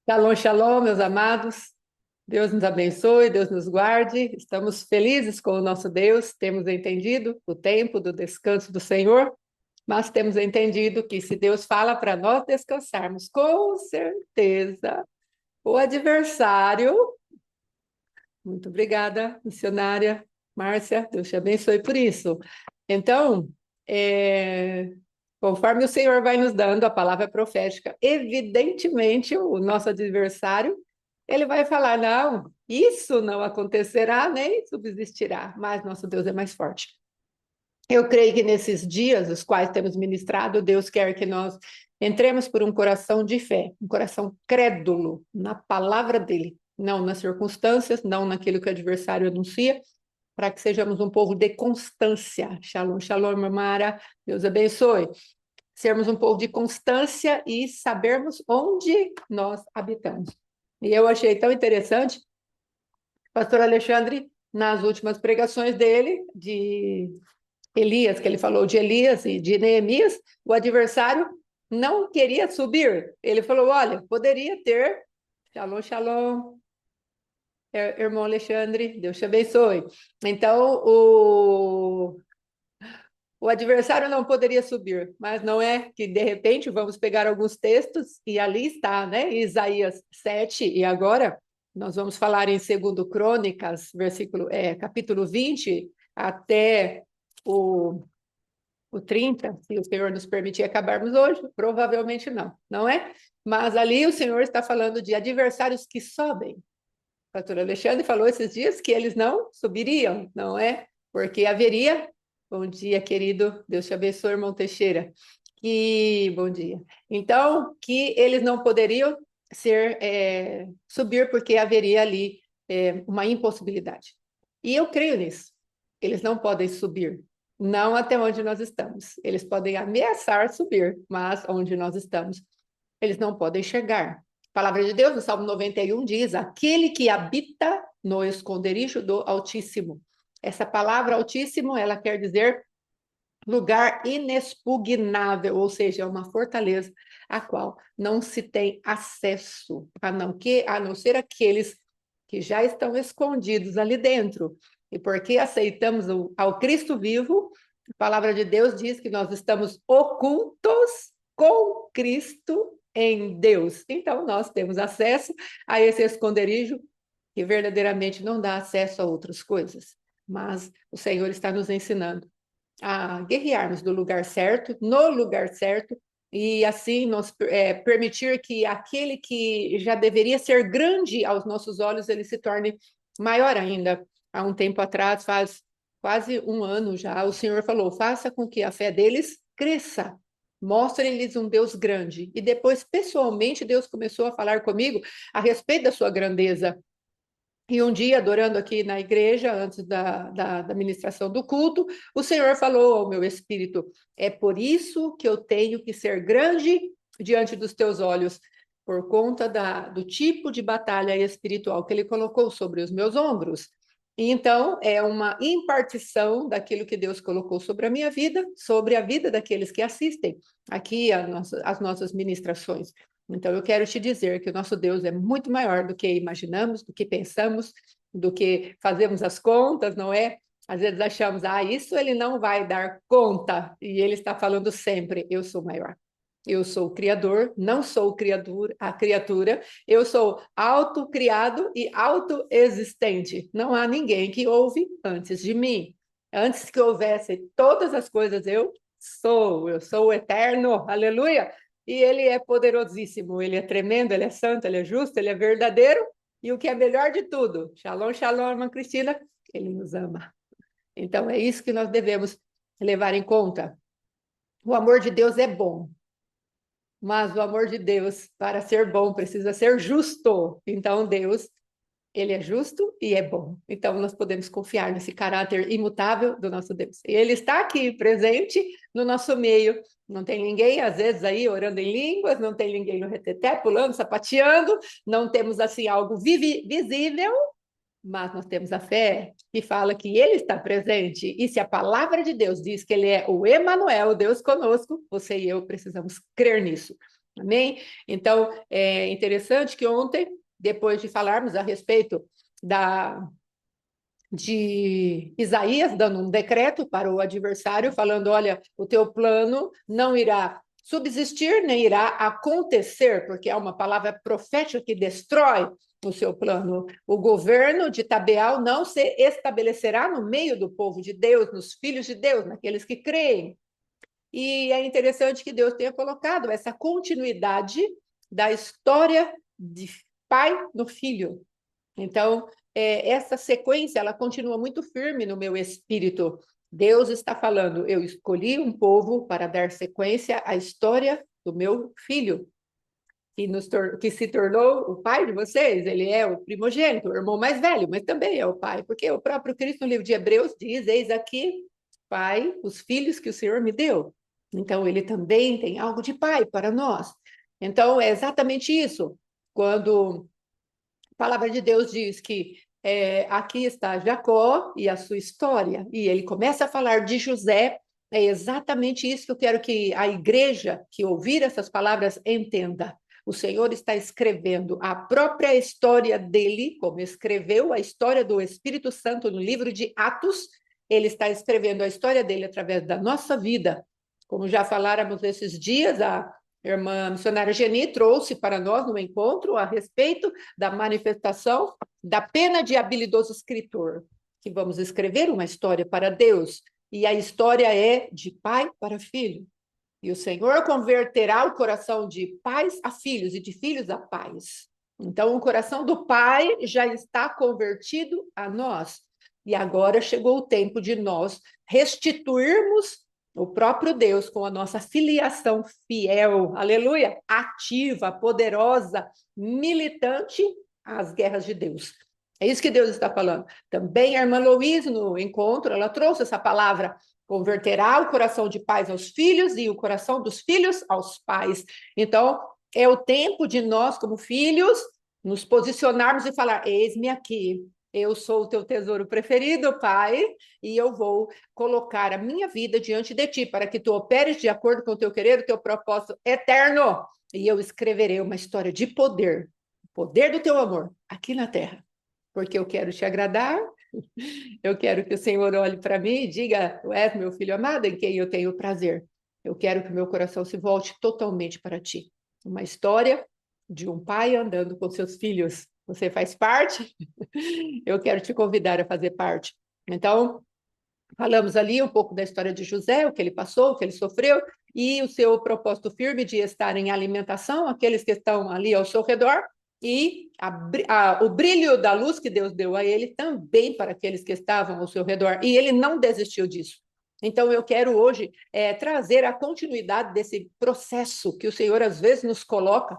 Shalom, shalom, meus amados. Deus nos abençoe, Deus nos guarde. Estamos felizes com o nosso Deus. Temos entendido o tempo do descanso do Senhor, mas temos entendido que se Deus fala para nós descansarmos, com certeza o adversário. Muito obrigada, missionária Márcia. Deus te abençoe por isso. Então, conforme o Senhor vai nos dando a palavra profética, evidentemente o nosso adversário, ele vai falar, não, isso não acontecerá, nem subsistirá, mas nosso Deus é mais forte. Eu creio que nesses dias, os quais temos ministrado, Deus quer que nós entremos por um coração de fé, um coração crédulo na palavra dele, não nas circunstâncias, não naquilo que o adversário anuncia, para que sejamos um povo de constância. Shalom, shalom, Mara, Deus abençoe. Sermos um povo de constância e sabermos onde nós habitamos. E eu achei tão interessante, pastor Alexandre, nas últimas pregações dele, de Elias, que ele falou de Elias e de Neemias, o adversário não queria subir. Ele falou, olha, poderia ter, shalom, shalom, irmão Alexandre, Deus te abençoe. Então, o adversário não poderia subir, mas não é que, de repente, vamos pegar alguns textos e ali está, né? Isaías 7, e agora nós vamos falar em 2 Crônicas, capítulo 20, até o 30, se o Senhor nos permitir acabarmos hoje, provavelmente não, não é? Mas ali o Senhor está falando de adversários que sobem. O pastor Alexandre falou esses dias que eles não subiriam, não é? Porque haveria... Bom dia, querido. Deus te abençoe, irmão Teixeira. Bom dia. Então, que eles não poderiam subir porque haveria ali uma impossibilidade. E eu creio nisso. Eles não podem subir, não até onde nós estamos. Eles podem ameaçar subir, mas onde nós estamos, eles não podem chegar. A palavra de Deus, no Salmo 91, diz: aquele que habita no esconderijo do Altíssimo. Essa palavra Altíssimo, ela quer dizer lugar inexpugnável, ou seja, é uma fortaleza a qual não se tem acesso, a não ser aqueles que já estão escondidos ali dentro. E porque aceitamos ao Cristo vivo, a palavra de Deus diz que nós estamos ocultos com Cristo em Deus. Então, nós temos acesso a esse esconderijo que verdadeiramente não dá acesso a outras coisas. Mas o Senhor está nos ensinando a guerrearmos do lugar certo, no lugar certo, e assim nos permitir que aquele que já deveria ser grande aos nossos olhos, ele se torne maior ainda. Há um tempo atrás, faz quase um ano já, o Senhor falou, faça com que a fé deles cresça. Mostre-lhes um Deus grande. E depois, pessoalmente, Deus começou a falar comigo a respeito da sua grandeza. E um dia, adorando aqui na igreja, antes da ministração do culto, o Senhor falou ao meu espírito, é por isso que eu tenho que ser grande diante dos teus olhos, por conta do tipo de batalha espiritual que ele colocou sobre os meus ombros. E então, é uma impartição daquilo que Deus colocou sobre a minha vida, sobre a vida daqueles que assistem aqui as nossas ministrações. Então, eu quero te dizer que o nosso Deus é muito maior do que imaginamos, do que pensamos, do que fazemos as contas, não é? Às vezes achamos, isso ele não vai dar conta, e ele está falando sempre, eu sou maior. Eu sou o Criador, não sou o criador, a criatura, eu sou autocriado e autoexistente. Não há ninguém que ouve antes de mim. Antes que houvesse todas as coisas, eu sou o eterno, aleluia! E ele é poderosíssimo, ele é tremendo, ele é santo, ele é justo, ele é verdadeiro, e o que é melhor de tudo, shalom, shalom, irmã Cristina, ele nos ama. Então é isso que nós devemos levar em conta. O amor de Deus é bom, mas o amor de Deus, para ser bom, precisa ser justo. Então Deus, ele é justo e é bom. Então nós podemos confiar nesse caráter imutável do nosso Deus. E ele está aqui, presente no nosso meio. Não tem ninguém, às vezes, aí orando em línguas, não tem ninguém no reteté, pulando, sapateando, não temos, assim, algo visível, mas nós temos a fé que fala que ele está presente. E se a palavra de Deus diz que ele é o Emanuel, Deus conosco, você e eu precisamos crer nisso. Amém? Então, é interessante que ontem, depois de falarmos a respeito de Isaías, dando um decreto para o adversário, falando: olha, o teu plano não irá subsistir, nem irá acontecer, porque é uma palavra profética que destrói o seu plano. O governo de Tabeal não se estabelecerá no meio do povo de Deus, nos filhos de Deus, naqueles que creem. E é interessante que Deus tenha colocado essa continuidade da história de pai no filho. Então, essa sequência, ela continua muito firme no meu espírito. Deus está falando: eu escolhi um povo para dar sequência à história do meu filho, que se tornou o pai de vocês. Ele é o primogênito, o irmão mais velho, mas também é o pai, porque o próprio Cristo, no livro de Hebreus, diz: eis aqui, pai, os filhos que o Senhor me deu. Então, ele também tem algo de pai para nós. Então, é exatamente isso. Quando a palavra de Deus diz que aqui está Jacó e a sua história, e ele começa a falar de José, é exatamente isso que eu quero que a igreja que ouvir essas palavras entenda. O Senhor está escrevendo a própria história dele, como escreveu a história do Espírito Santo no livro de Atos, ele está escrevendo a história dele através da nossa vida. Como já faláramos esses dias, a irmã missionária Geni trouxe para nós no encontro a respeito da manifestação da pena de habilidoso escritor, que vamos escrever uma história para Deus, e a história é de pai para filho. E o Senhor converterá o coração de pais a filhos e de filhos a pais. Então, o coração do pai já está convertido a nós. E agora chegou o tempo de nós restituirmos o próprio Deus com a nossa filiação fiel, aleluia, ativa, poderosa, militante às guerras de Deus. É isso que Deus está falando. Também a irmã Louise, no encontro, ela trouxe essa palavra: converterá o coração de pais aos filhos e o coração dos filhos aos pais. Então, é o tempo de nós, como filhos, nos posicionarmos e falar: eis-me aqui, eu sou o teu tesouro preferido, Pai, e eu vou colocar a minha vida diante de ti, para que tu operes de acordo com o teu querer, o teu propósito eterno. E eu escreverei uma história de poder, o poder do teu amor, aqui na terra, porque eu quero te agradar. Eu quero que o Senhor olhe para mim e diga: tu és meu filho amado, em quem eu tenho prazer. Eu quero que o meu coração se volte totalmente para ti. Uma história de um pai andando com seus filhos. Você faz parte? Eu quero te convidar a fazer parte. Então, falamos ali um pouco da história de José, o que ele passou, o que ele sofreu, e o seu propósito firme de estar em alimentação, aqueles que estão ali ao seu redor, e o brilho da luz que Deus deu a ele também para aqueles que estavam ao seu redor, e ele não desistiu disso. Então, eu quero hoje trazer a continuidade desse processo que o Senhor às vezes nos coloca,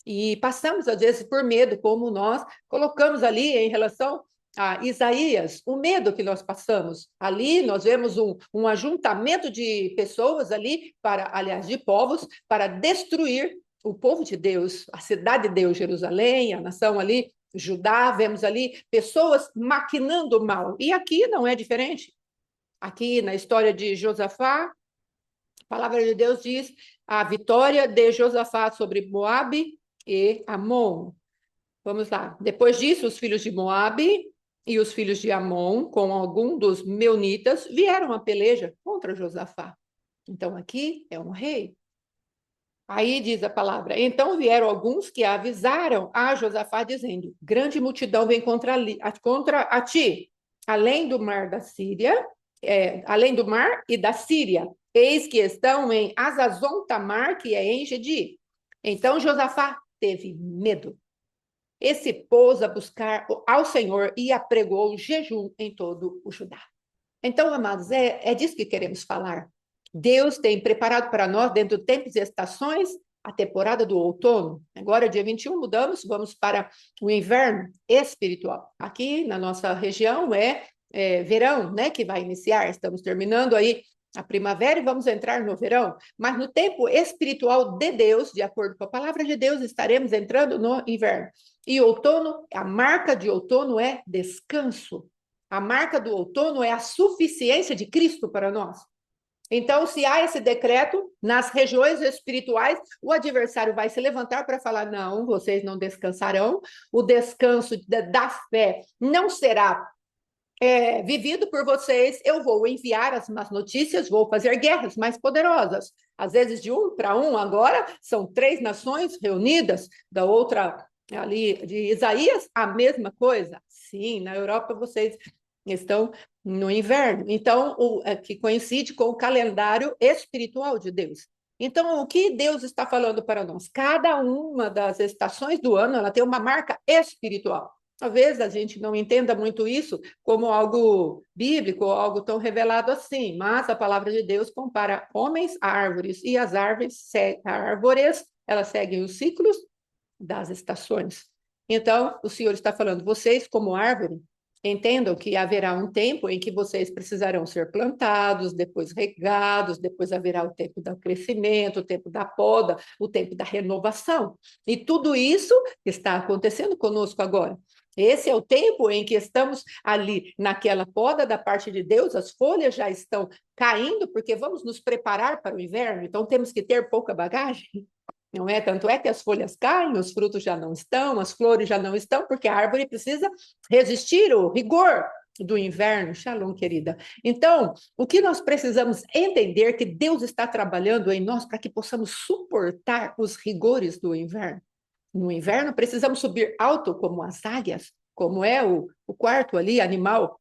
e passamos às vezes por medo, como nós colocamos ali em relação a Isaías, o medo que nós passamos. Ali nós vemos um ajuntamento de pessoas ali, aliás, de povos, para destruir o povo de Deus, a cidade de Deus, Jerusalém, a nação ali, Judá, vemos ali pessoas maquinando mal. E aqui não é diferente. Aqui na história de Josafá, a palavra de Deus diz a vitória de Josafá sobre Moabe e Amon. Vamos lá. Depois disso, os filhos de Moabe e os filhos de Amon, com algum dos meunitas, vieram à peleja contra Josafá. Então, aqui é um rei. Aí diz a palavra: então vieram alguns que avisaram a Josafá, dizendo: grande multidão vem contra a ti, além do mar da Síria, além do mar e da Síria. Eis que estão em Azazon Tamar, que é em Gedi. Então Josafá teve medo. E se pôs a buscar ao Senhor e apregou jejum em todo o Judá. Então, amados, é disso que queremos falar. Deus tem preparado para nós, dentro de tempos e estações, a temporada do outono. Agora, dia 21, mudamos, vamos para o inverno espiritual. Aqui na nossa região verão, né, que vai iniciar. Estamos terminando aí a primavera e vamos entrar no verão. Mas no tempo espiritual de Deus, de acordo com a palavra de Deus, estaremos entrando no inverno. E outono, a marca de outono é descanso. A marca do outono é a suficiência de Cristo para nós. Então, se há esse decreto, nas regiões espirituais, o adversário vai se levantar para falar: não, vocês não descansarão, o descanso da fé não será vivido por vocês, eu vou enviar as más notícias, vou fazer guerras mais poderosas. Às vezes de 1 para 1, agora são 3 nações reunidas, da outra ali de Isaías, a mesma coisa. Sim, na Europa vocês estão no inverno, então que coincide com o calendário espiritual de Deus. Então, o que Deus está falando para nós? Cada uma das estações do ano, ela tem uma marca espiritual. Talvez a gente não entenda muito isso como algo bíblico, ou algo tão revelado assim, mas a palavra de Deus compara homens a árvores, e as árvores, elas seguem os ciclos das estações. Então, o Senhor está falando, vocês como árvore, entendam que haverá um tempo em que vocês precisarão ser plantados, depois regados, depois haverá o tempo do crescimento, o tempo da poda, o tempo da renovação. E tudo isso está acontecendo conosco agora. Esse é o tempo em que estamos ali naquela poda da parte de Deus, as folhas já estão caindo, porque vamos nos preparar para o inverno, então temos que ter pouca bagagem. Não é? Tanto é que as folhas caem, os frutos já não estão, as flores já não estão, porque a árvore precisa resistir o rigor do inverno. Shalom, querida. Então, o que nós precisamos entender é que Deus está trabalhando em nós para que possamos suportar os rigores do inverno. No inverno, precisamos subir alto como as águias, como é o quarto ali, animal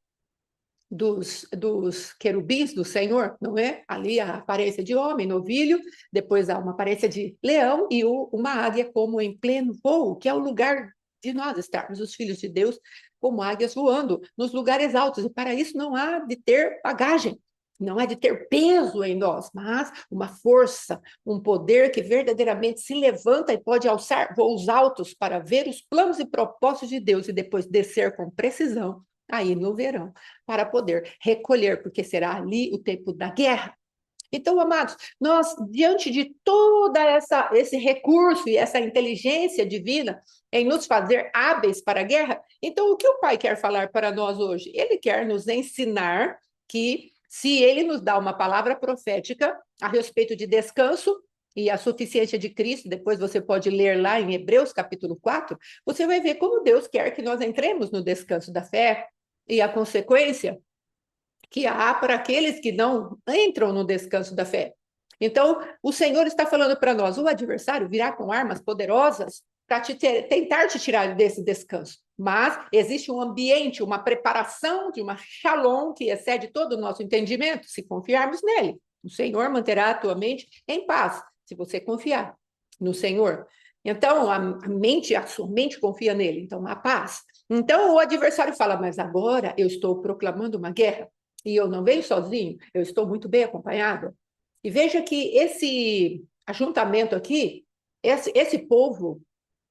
dos querubins do Senhor, não é? Ali a aparência de homem, novilho, depois há uma aparência de leão e uma águia como em pleno voo, que é o lugar de nós estarmos, os filhos de Deus, como águias voando nos lugares altos. E para isso não há de ter bagagem, não há de ter peso em nós, mas uma força, um poder que verdadeiramente se levanta e pode alçar voos altos para ver os planos e propósitos de Deus e depois descer com precisão aí no verão, para poder recolher, porque será ali o tempo da guerra. Então, amados, nós, diante de toda esse recurso e essa inteligência divina em nos fazer hábeis para a guerra, então o que o Pai quer falar para nós hoje? Ele quer nos ensinar que, se ele nos dá uma palavra profética a respeito de descanso e a suficiência de Cristo, depois você pode ler lá em Hebreus capítulo 4, você vai ver como Deus quer que nós entremos no descanso da fé, e a consequência que há para aqueles que não entram no descanso da fé. Então, o Senhor está falando para nós, o adversário virá com armas poderosas para tentar te tirar desse descanso. Mas existe um ambiente, uma preparação de uma shalom que excede todo o nosso entendimento, se confiarmos nele. O Senhor manterá a tua mente em paz, se você confiar no Senhor. Então, a sua mente confia nele, então a paz. Então, o adversário fala, mas agora eu estou proclamando uma guerra e eu não venho sozinho, eu estou muito bem acompanhado. E veja que esse ajuntamento aqui, esse povo,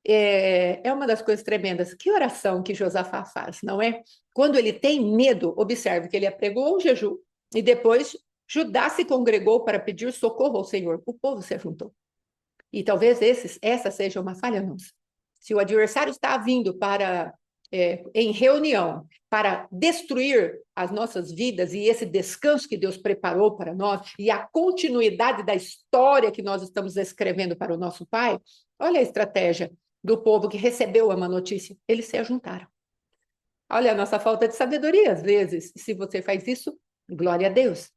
é uma das coisas tremendas. Que oração que Josafá faz, não é? Quando ele tem medo, observe que ele apregou o jejum e depois Judá se congregou para pedir socorro ao Senhor. O povo se ajuntou. E talvez essa seja uma falha nossa. Se o adversário está vindo em reunião para destruir as nossas vidas e esse descanso que Deus preparou para nós e a continuidade da história que nós estamos escrevendo para o nosso Pai, olha a estratégia do povo que recebeu a má notícia. Eles se ajuntaram. Olha a nossa falta de sabedoria, às vezes. Se você faz isso, glória a Deus.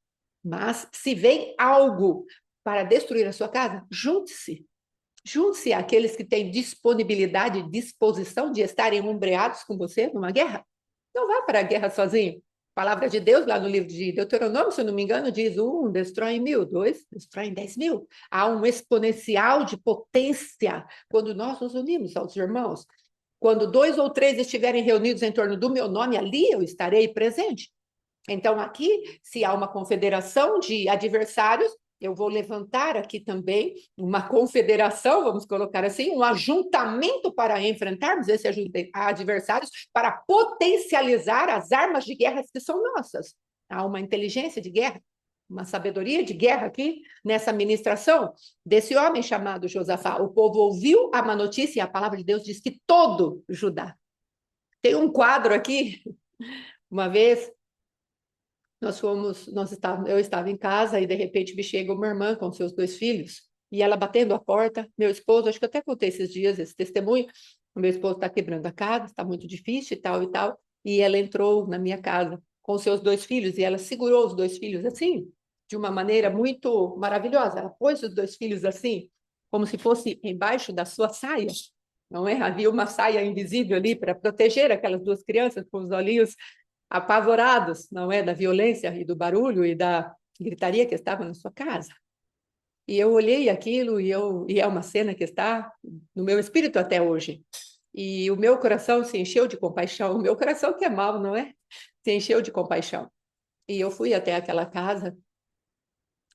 Mas se vem algo para destruir a sua casa, junte-se. Junte-se àqueles que têm disponibilidade e disposição de estarem ombreados com você numa guerra. Não vá para a guerra sozinho. A palavra de Deus, lá no livro de Deuteronômio, se eu não me engano, diz: destrói 1000, 2, destrói 10.000. Há um exponencial de potência quando nós nos unimos aos irmãos. Quando 2 ou 3 estiverem reunidos em torno do meu nome, ali eu estarei presente. Então, aqui, se há uma confederação de adversários, eu vou levantar aqui também uma confederação, vamos colocar assim, um ajuntamento para enfrentarmos esses adversários, para potencializar as armas de guerra que são nossas. Há uma inteligência de guerra, uma sabedoria de guerra aqui nessa ministração desse homem chamado Josafá. O povo ouviu a má notícia e a palavra de Deus diz que todo Judá. Tem um quadro aqui, uma vez eu estava em casa e de repente me chega uma irmã com seus 2 filhos e ela batendo a porta, meu esposo, acho que eu até contei esses dias esse testemunho, o meu esposo está quebrando a casa, está muito difícil e tal, e ela entrou na minha casa com seus 2 filhos e ela segurou os 2 filhos assim, de uma maneira muito maravilhosa. Ela pôs os 2 filhos assim, como se fosse embaixo da sua saia, não é? Havia uma saia invisível ali para proteger aquelas 2 crianças com os olhinhos apavorados, não é, da violência e do barulho e da gritaria que estava na sua casa. E eu olhei aquilo e é uma cena que está no meu espírito até hoje. E o meu coração se encheu de compaixão. O meu coração que é mau, não é? Se encheu de compaixão. E eu fui até aquela casa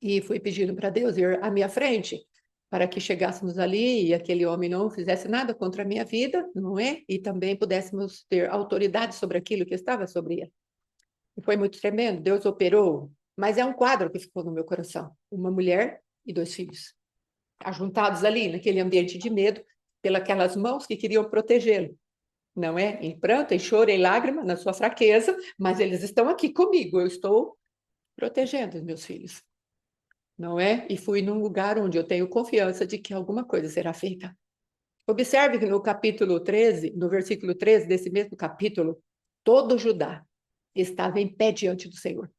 e fui pedindo para Deus ir à minha frente, para que chegássemos ali e aquele homem não fizesse nada contra a minha vida, não é? E também pudéssemos ter autoridade sobre aquilo que estava sobre ele. E foi muito tremendo, Deus operou, mas é um quadro que ficou no meu coração. Uma mulher e 2 filhos, ajuntados ali, naquele ambiente de medo, pelas mãos que queriam protegê-lo. Não é? Em pranto, em choro, em lágrima, na sua fraqueza, mas eles estão aqui comigo, eu estou protegendo os meus filhos. Não é? E fui num lugar onde eu tenho confiança de que alguma coisa será feita. Observe que no capítulo 13, no versículo 13 desse mesmo capítulo, todo Judá estava em pé diante do Senhor,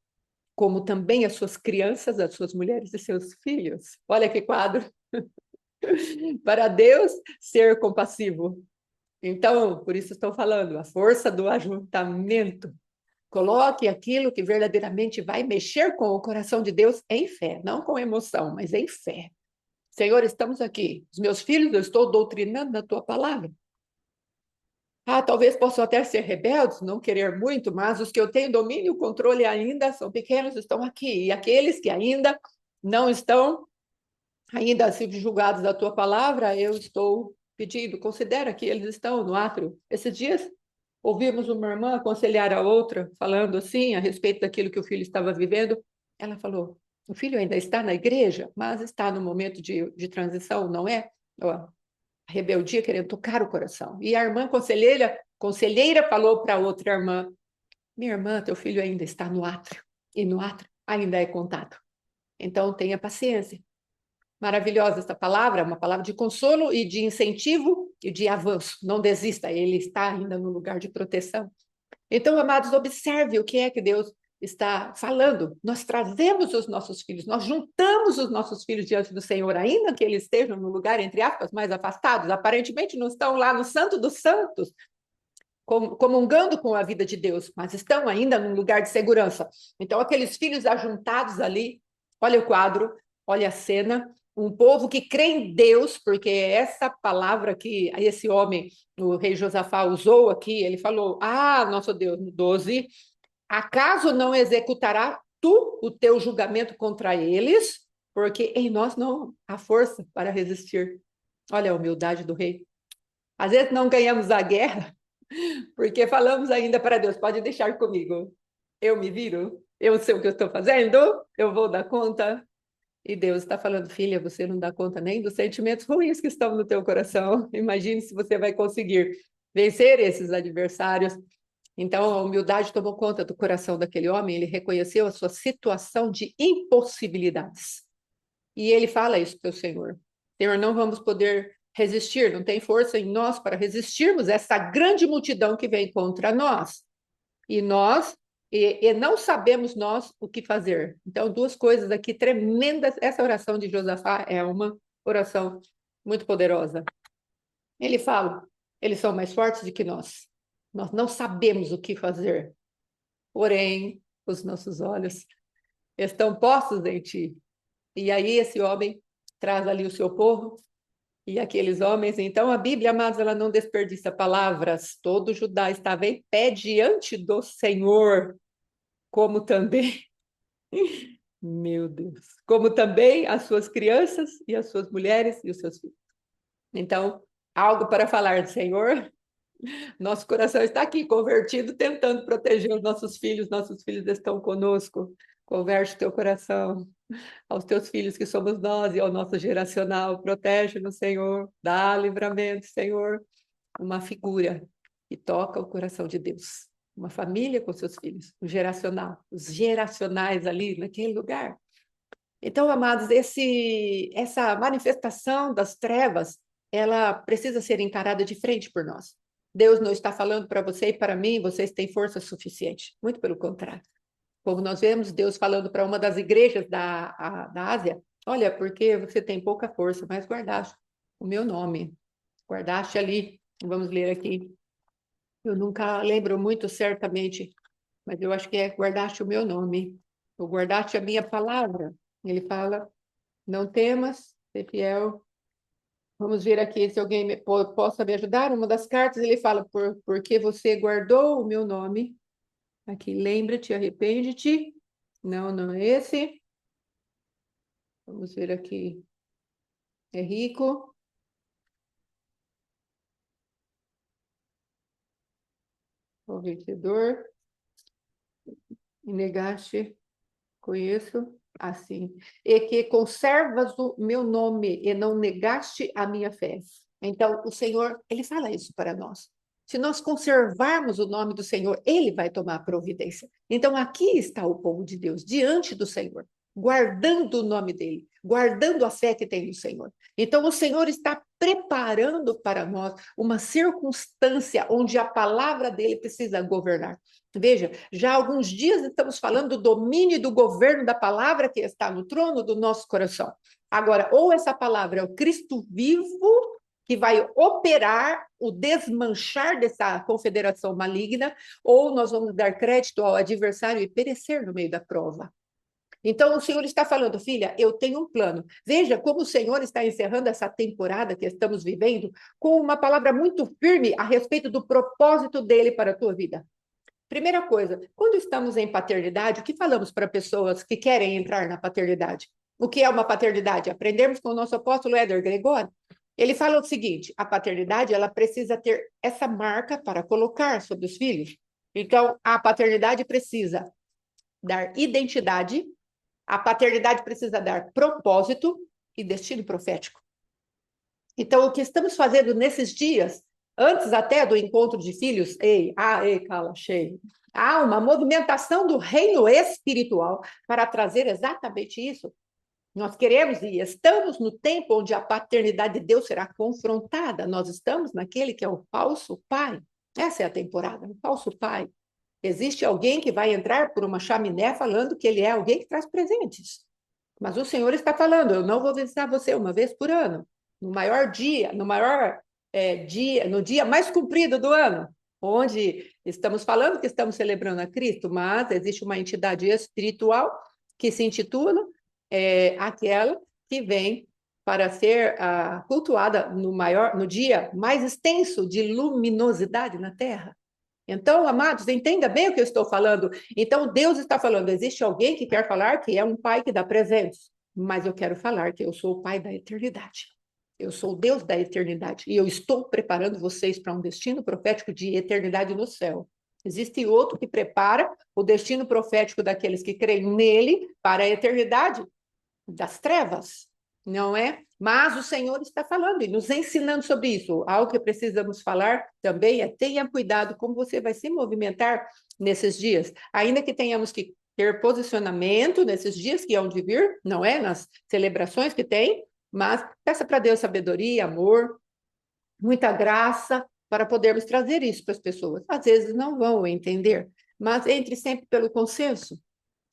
como também as suas crianças, as suas mulheres e seus filhos. Olha que quadro! Para Deus ser compassivo. Então, por isso estou falando, a força do ajuntamento. Coloque aquilo que verdadeiramente vai mexer com o coração de Deus em fé, não com emoção, mas em fé. Senhor, estamos aqui. Os meus filhos, eu estou doutrinando na tua palavra. Ah, talvez possam até ser rebeldes, não querer muito, mas os que eu tenho domínio e controle ainda são pequenos, estão aqui. E aqueles que ainda não estão, ainda subjugados da tua palavra, eu estou pedindo, considera que eles estão no átrio. Esses dias, ouvimos uma irmã aconselhar a outra, falando assim, a respeito daquilo que o filho estava vivendo. Ela falou, o filho ainda está na igreja, mas está no momento de transição, não é? Ó, a rebeldia querendo tocar o coração. E a irmã conselheira falou para outra irmã, minha irmã, teu filho ainda está no átrio, e no átrio ainda é contado. Então, tenha paciência. Maravilhosa esta palavra, uma palavra de consolo e de incentivo e de avanço. Não desista, ele está ainda no lugar de proteção. Então, amados, observe o que é que Deus está falando. Nós trazemos os nossos filhos, nós juntamos os nossos filhos diante do Senhor, ainda que eles estejam no lugar, entre aspas, mais afastados, aparentemente não estão lá no Santo dos Santos, comungando com a vida de Deus, mas estão ainda num lugar de segurança. Então, aqueles filhos ajuntados ali, olha o quadro, olha a cena, um povo que crê em Deus, porque essa palavra que esse homem, o rei Josafá, usou aqui, ele falou, nosso Deus, no 12, acaso não executará tu o teu julgamento contra eles? Porque em nós não há força para resistir. Olha a humildade do rei. Às vezes não ganhamos a guerra, porque falamos ainda para Deus, pode deixar comigo. Eu me viro, eu sei o que eu estou fazendo, eu vou dar conta. E Deus está falando, filha, você não dá conta nem dos sentimentos ruins que estão no teu coração. Imagine se você vai conseguir vencer esses adversários. Então, a humildade tomou conta do coração daquele homem, ele reconheceu a sua situação de impossibilidades. E ele fala isso para o Senhor. Senhor, não vamos poder resistir, não tem força em nós para resistirmos essa grande multidão que vem contra nós. E não sabemos nós o que fazer. Então, 2 coisas aqui tremendas. Essa oração de Josafá é uma oração muito poderosa. Ele fala, eles são mais fortes do que nós. Nós não sabemos o que fazer. Porém, os nossos olhos estão postos em ti. E aí esse homem traz ali o seu povo e aqueles homens. Então a Bíblia, amados, ela não desperdiça palavras. Todo Judá estava em pé diante do Senhor, como também, meu Deus, como também as suas crianças e as suas mulheres e os seus filhos. Então, algo para falar, Senhor, nosso coração está aqui convertido, tentando proteger os nossos filhos estão conosco. Converte teu coração aos teus filhos, que somos nós, e ao nosso geracional. Protege-nos, Senhor, dá livramento, Senhor. Uma figura que toca o coração de Deus. uma família com seus filhos, um geracional, os geracionais ali naquele lugar. Então, amados, essa manifestação das trevas, ela precisa ser encarada de frente por nós. Deus não está falando para você e para mim, vocês têm força suficiente. Muito pelo contrário. Como nós vemos Deus falando para uma das igrejas da Ásia, olha, porque você tem pouca força, mas guardaste o meu nome, guardaste ali, vamos ler aqui. Eu nunca lembro muito certamente, mas eu acho que é guardaste o meu nome, ou guardaste a minha palavra. Ele fala, não temas, ser fiel. Vamos ver aqui se alguém possa me ajudar. Uma das cartas ele fala, porque você guardou o meu nome. Aqui, lembra-te, arrepende-te. Não, não é esse. Vamos ver aqui. É rico. O vencedor. E negaste, conheço, assim. E que conservas o meu nome e não negaste a minha fé. Então, o Senhor, ele fala isso para nós. Se nós conservarmos o nome do Senhor, ele vai tomar providência. Então, aqui está o povo de Deus, diante do Senhor, guardando o nome dele, guardando a fé que tem no Senhor. Então, o Senhor está preparando para nós uma circunstância onde a palavra dele precisa governar. Veja, já há alguns dias estamos falando do domínio e do governo da palavra que está no trono do nosso coração. Agora, ou essa palavra é o Cristo vivo, que vai operar o desmanchar dessa confederação maligna, ou nós vamos dar crédito ao adversário e perecer no meio da prova. Então, o Senhor está falando, filha, eu tenho um plano. Veja como o Senhor está encerrando essa temporada que estamos vivendo com uma palavra muito firme a respeito do propósito dele para a tua vida. Primeira coisa, quando estamos em paternidade, o que falamos para pessoas que querem entrar na paternidade? O que é uma paternidade? Aprendemos com o nosso apóstolo Éder Gregório. Ele fala o seguinte, a paternidade ela precisa ter essa marca para colocar sobre os filhos. Então, a paternidade precisa dar identidade, a paternidade precisa dar propósito e destino profético. Então, o que estamos fazendo nesses dias, antes até do encontro de filhos, cala, cheio, há uma movimentação do reino espiritual para trazer exatamente isso. Nós queremos e estamos no tempo onde a paternidade de Deus será confrontada. Nós estamos naquele que é o falso pai. Essa é a temporada, o falso pai. Existe alguém que vai entrar por uma chaminé falando que ele é alguém que traz presentes. Mas o Senhor está falando, eu não vou visitar você uma vez por ano, no maior dia, no dia mais comprido do ano, onde estamos falando que estamos celebrando a Cristo, mas existe uma entidade espiritual que se intitula aquela que vem para ser cultuada no dia mais extenso de luminosidade na Terra. Então, amados, entenda bem o que eu estou falando. Então, Deus está falando, existe alguém que quer falar que é um pai que dá presentes, mas eu quero falar que eu sou o pai da eternidade. Eu sou o Deus da eternidade e eu estou preparando vocês para um destino profético de eternidade no céu. Existe outro que prepara o destino profético daqueles que creem nele para a eternidade das trevas, não é? Mas o Senhor está falando e nos ensinando sobre isso. Algo que precisamos falar também é tenha cuidado como você vai se movimentar nesses dias. Ainda que tenhamos que ter posicionamento nesses dias que hão de vir, não é? Nas celebrações que tem, mas peça para Deus sabedoria, amor, muita graça para podermos trazer isso para as pessoas. Às vezes não vão entender, mas entre sempre pelo consenso.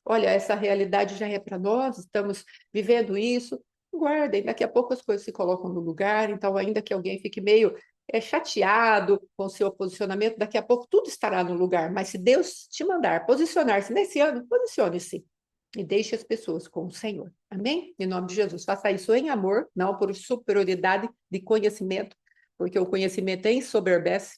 Olha, essa realidade já é para nós, estamos vivendo isso. Guardem, daqui a pouco as coisas se colocam no lugar, então, ainda que alguém fique meio chateado com o seu posicionamento, daqui a pouco tudo estará no lugar. Mas se Deus te mandar posicionar-se nesse ano, posicione-se e deixe as pessoas com o Senhor. Amém? Em nome de Jesus, faça isso em amor, não por superioridade de conhecimento, porque o conhecimento ensoberbece,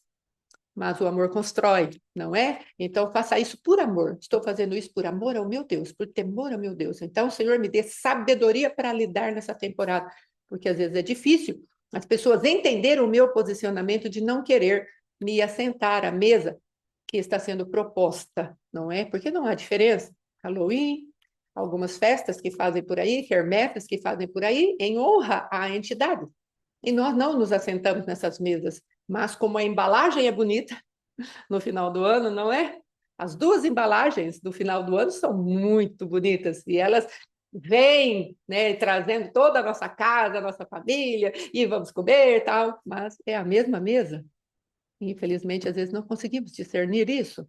mas o amor constrói, não é? Então, faça isso por amor. Estou fazendo isso por amor ao meu Deus, por temor ao meu Deus. Então, Senhor, me dê sabedoria para lidar nessa temporada, porque às vezes é difícil as pessoas entenderem o meu posicionamento de não querer me assentar à mesa que está sendo proposta, não é? Porque não há diferença. Halloween, algumas festas que fazem por aí, quermesses que fazem por aí, em honra à entidade. E nós não nos assentamos nessas mesas, mas como a embalagem é bonita, no final do ano, não é? As duas embalagens do final do ano são muito bonitas e elas vêm, né, trazendo toda a nossa casa, a nossa família, e vamos comer e tal, mas é a mesma mesa. Infelizmente, às vezes não conseguimos discernir isso.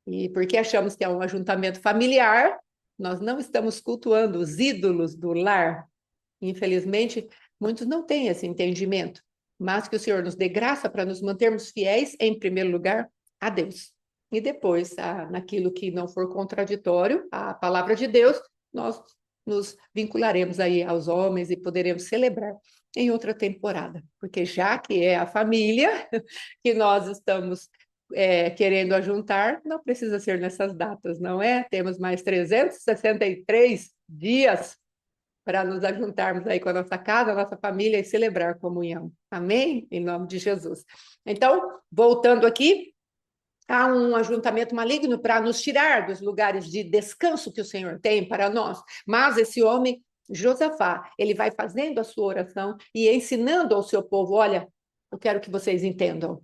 E porque achamos que é um ajuntamento familiar, nós não estamos cultuando os ídolos do lar. Infelizmente, muitos não têm esse entendimento, mas que o Senhor nos dê graça para nos mantermos fiéis, em primeiro lugar, a Deus. E depois, naquilo que não for contraditório à palavra de Deus, nós nos vincularemos aí aos homens e poderemos celebrar em outra temporada, porque já que é a família que nós estamos querendo ajuntar, não precisa ser nessas datas, não é? Temos mais 363 dias para nos ajuntarmos aí com a nossa casa, a nossa família e celebrar a comunhão. Amém? Em nome de Jesus. Então, voltando aqui, há um ajuntamento maligno para nos tirar dos lugares de descanso que o Senhor tem para nós. Mas esse homem, Josafá, ele vai fazendo a sua oração e ensinando ao seu povo: olha, eu quero que vocês entendam.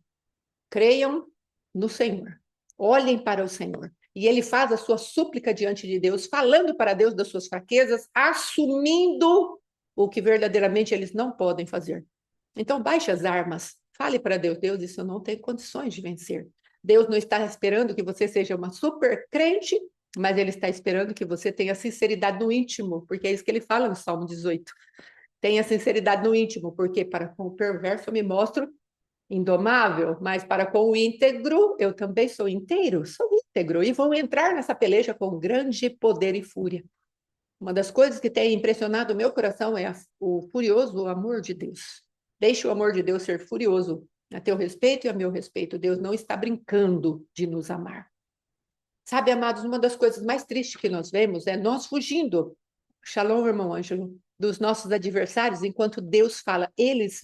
Creiam no Senhor. Olhem para o Senhor. E ele faz a sua súplica diante de Deus, falando para Deus das suas fraquezas, assumindo o que verdadeiramente eles não podem fazer. Então, baixe as armas, fale para Deus: Deus, isso eu não tenho condições de vencer. Deus não está esperando que você seja uma super crente, mas ele está esperando que você tenha sinceridade no íntimo, porque é isso que ele fala no Salmo 18. Tenha sinceridade no íntimo, porque para com o perverso eu me mostro indomável, mas para com o íntegro, eu também sou inteiro, sou íntegro, e vou entrar nessa peleja com grande poder e fúria. Uma das coisas que tem impressionado o meu coração é o furioso amor de Deus. Deixe o amor de Deus ser furioso a teu respeito e a meu respeito. Deus não está brincando de nos amar. Sabe, amados, uma das coisas mais tristes que nós vemos é nós fugindo, Shalom, irmão Ângelo, dos nossos adversários, enquanto Deus fala: eles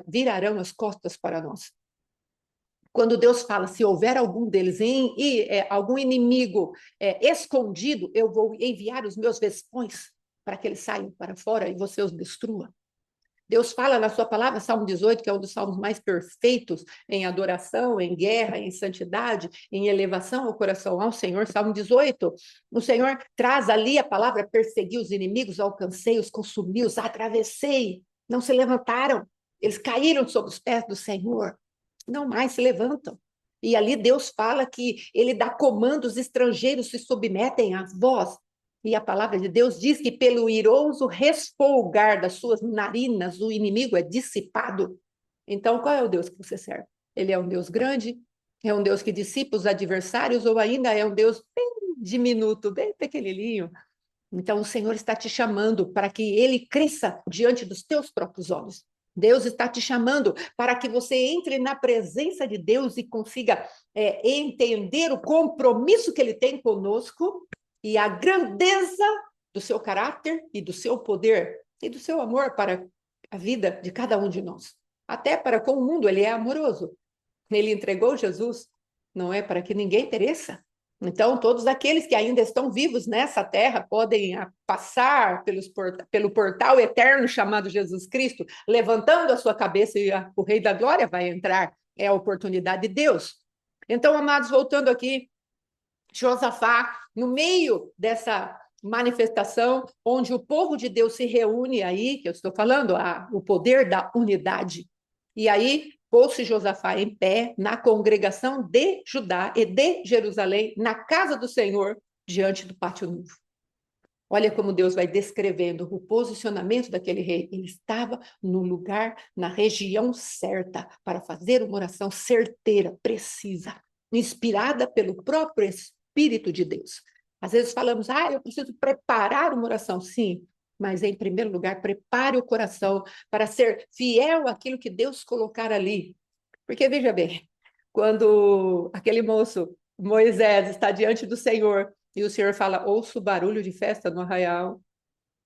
virarão as costas para nós. Quando Deus fala: se houver algum deles, algum inimigo escondido, eu vou enviar os meus vespões para que eles saiam para fora e você os destrua. Deus fala na sua palavra, Salmo 18, que é um dos salmos mais perfeitos em adoração, em guerra, em santidade, em elevação ao coração ao Senhor. Salmo 18, o Senhor traz ali a palavra: persegui os inimigos, alcancei-os, consumi-os, atravessei, não se levantaram, eles caíram sob os pés do Senhor, não mais se levantam. E ali Deus fala que ele dá comandos, estrangeiros se submetem a vós. E a palavra de Deus diz que pelo iroso resfolgar das suas narinas, o inimigo é dissipado. Então, qual é o Deus que você serve? Ele é um Deus grande? É um Deus que dissipa os adversários? Ou ainda é um Deus bem diminuto, bem pequenininho? Então, o Senhor está te chamando para que ele cresça diante dos teus próprios olhos. Deus está te chamando para que você entre na presença de Deus e consiga entender o compromisso que ele tem conosco e a grandeza do seu caráter e do seu poder e do seu amor para a vida de cada um de nós. Até para com o mundo, ele é amoroso. Ele entregou Jesus, não é para que ninguém pereça. Então, todos aqueles que ainda estão vivos nessa terra podem passar pelo portal eterno chamado Jesus Cristo, levantando a sua cabeça e o Rei da Glória vai entrar. É a oportunidade de Deus. Então, amados, voltando aqui, Josafá, no meio dessa manifestação, onde o povo de Deus se reúne aí, que eu estou falando, o poder da unidade. E aí, pôs-se Josafá em pé na congregação de Judá e de Jerusalém, na casa do Senhor, diante do pátio novo. Olha como Deus vai descrevendo o posicionamento daquele rei. Ele estava no lugar, na região certa, para fazer uma oração certeira, precisa, inspirada pelo próprio Espírito de Deus. Às vezes falamos: eu preciso preparar uma oração. Sim, mas em primeiro lugar, prepare o coração para ser fiel àquilo que Deus colocar ali. Porque, veja bem, quando aquele moço, Moisés, está diante do Senhor e o Senhor fala: ouço o barulho de festa no arraial.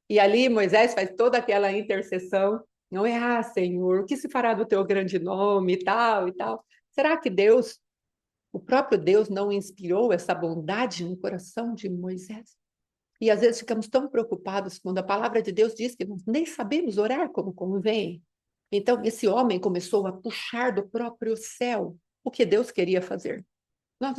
E ali Moisés faz toda aquela intercessão. Não é: Senhor, o que se fará do teu grande nome e tal e tal. Será que Deus, o próprio Deus, não inspirou essa bondade no coração de Moisés? E às vezes ficamos tão preocupados quando a palavra de Deus diz que nós nem sabemos orar como convém. Então, esse homem começou a puxar do próprio céu o que Deus queria fazer. Nós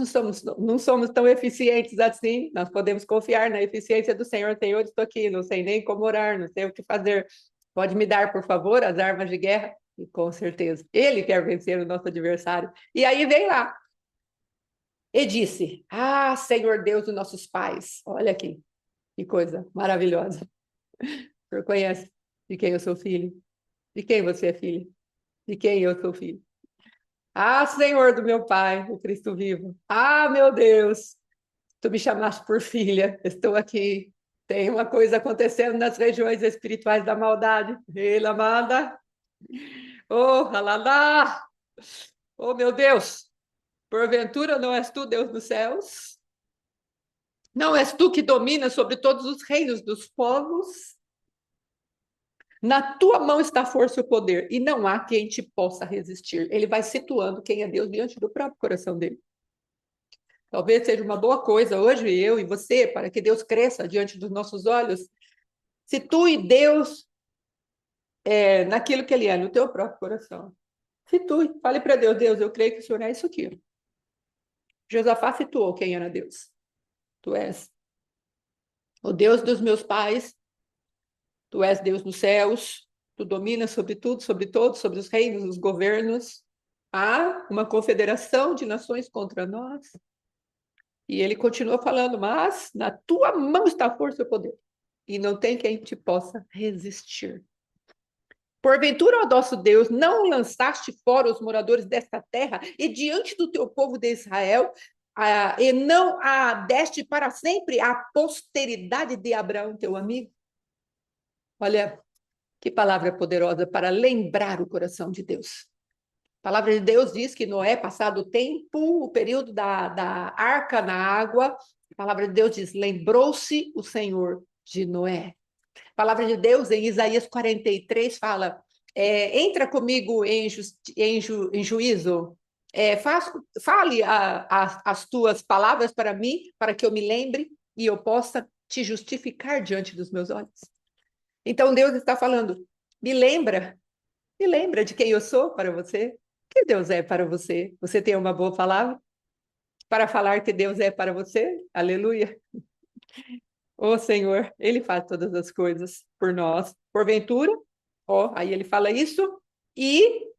não somos tão eficientes assim, nós podemos confiar na eficiência do Senhor. Senhor, estou aqui, não sei nem como orar, não sei o que fazer. Pode me dar, por favor, as armas de guerra? E com certeza, Ele quer vencer o nosso adversário. E aí vem lá, e disse, ah, Senhor Deus dos nossos pais, olha aqui, que coisa maravilhosa. O Senhor conhece de quem eu sou filho, de quem você é filho, de quem eu sou filho. Ah, Senhor do meu Pai, o Cristo vivo. Ah, meu Deus, tu me chamaste por filha, estou aqui. Tem uma coisa acontecendo nas regiões espirituais da maldade. Ele amada. Oh, alalá. Oh, meu Deus. Porventura não és tu, Deus dos céus? Não és tu que dominas sobre todos os reinos dos povos? Na tua mão está a força e o poder, e não há quem te possa resistir. Ele vai situando quem é Deus diante do próprio coração dele. Talvez seja uma boa coisa hoje, eu e você, para que Deus cresça diante dos nossos olhos, situe Deus naquilo que Ele é, no teu próprio coração. Situe, fale para Deus, Deus, eu creio que o Senhor é isso aqui. Josafá situou quem era Deus. Tu és o Deus dos meus pais, tu és Deus dos céus, tu dominas sobre tudo, sobre todos, sobre os reinos, os governos. Há uma confederação de nações contra nós. E ele continua falando, mas na tua mão está a força e o poder, e não tem quem te possa resistir. Porventura, ó nosso Deus, não lançaste fora os moradores desta terra e diante do teu povo de Israel, e não a deste para sempre a posteridade de Abraão, teu amigo? Olha, que palavra poderosa para lembrar o coração de Deus. A palavra de Deus diz que Noé, passado o tempo, o período da arca na água, a palavra de Deus diz, lembrou-se o Senhor de Noé. A palavra de Deus em Isaías 43 fala, entra comigo em juízo, fale as tuas palavras para mim, para que eu me lembre e eu possa te justificar diante dos meus olhos. Então Deus está falando, me lembra de quem eu sou para você, que Deus é para você. Você tem uma boa palavra para falar que Deus é para você? Aleluia. Ô Senhor, Ele faz todas as coisas por nós. Porventura, aí ele fala isso, e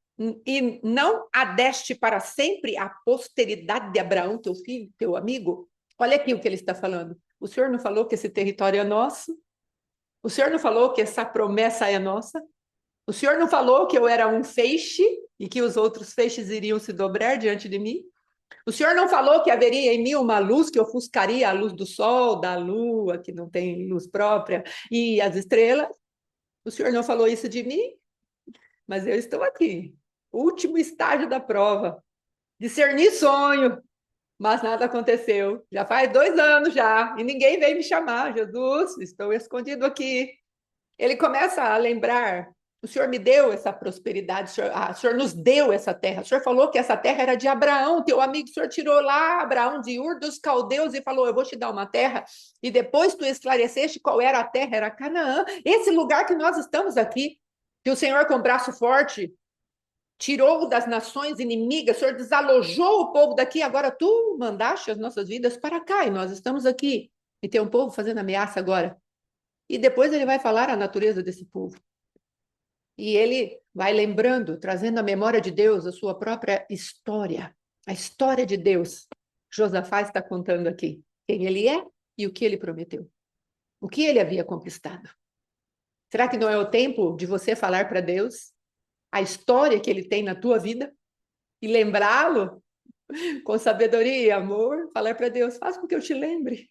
não adeste para sempre a posteridade de Abraão, teu filho, teu amigo? Olha aqui o que ele está falando. O Senhor não falou que esse território é nosso? O Senhor não falou que essa promessa é nossa? O Senhor não falou que eu era um feixe e que os outros feixes iriam se dobrar diante de mim? O Senhor não falou que haveria em mim uma luz que ofuscaria a luz do sol, da lua, que não tem luz própria, e as estrelas? O Senhor não falou isso de mim? Mas eu estou aqui. Último estágio da prova. Discerni sonho, mas nada aconteceu. Já faz 2 anos já, e ninguém veio me chamar. Jesus, estou escondido aqui. Ele começa a lembrar, o Senhor me deu essa prosperidade, o Senhor nos deu essa terra. O Senhor falou que essa terra era de Abraão, teu amigo. O Senhor tirou lá Abraão de Ur dos caldeus e falou, eu vou te dar uma terra. E depois tu esclareceste qual era a terra, era Canaã. Esse lugar que nós estamos aqui, que o Senhor com braço forte tirou das nações inimigas, o Senhor desalojou o povo daqui, agora tu mandaste as nossas vidas para cá, e nós estamos aqui. E tem um povo fazendo ameaça agora. E depois ele vai falar a natureza desse povo. E ele vai lembrando, trazendo à memória de Deus a sua própria história. A história de Deus. Josafá está contando aqui quem ele é e o que ele prometeu. O que ele havia conquistado. Será que não é o tempo de você falar para Deus a história que ele tem na tua vida? E lembrá-lo com sabedoria e amor? Falar para Deus, faz com que eu te lembre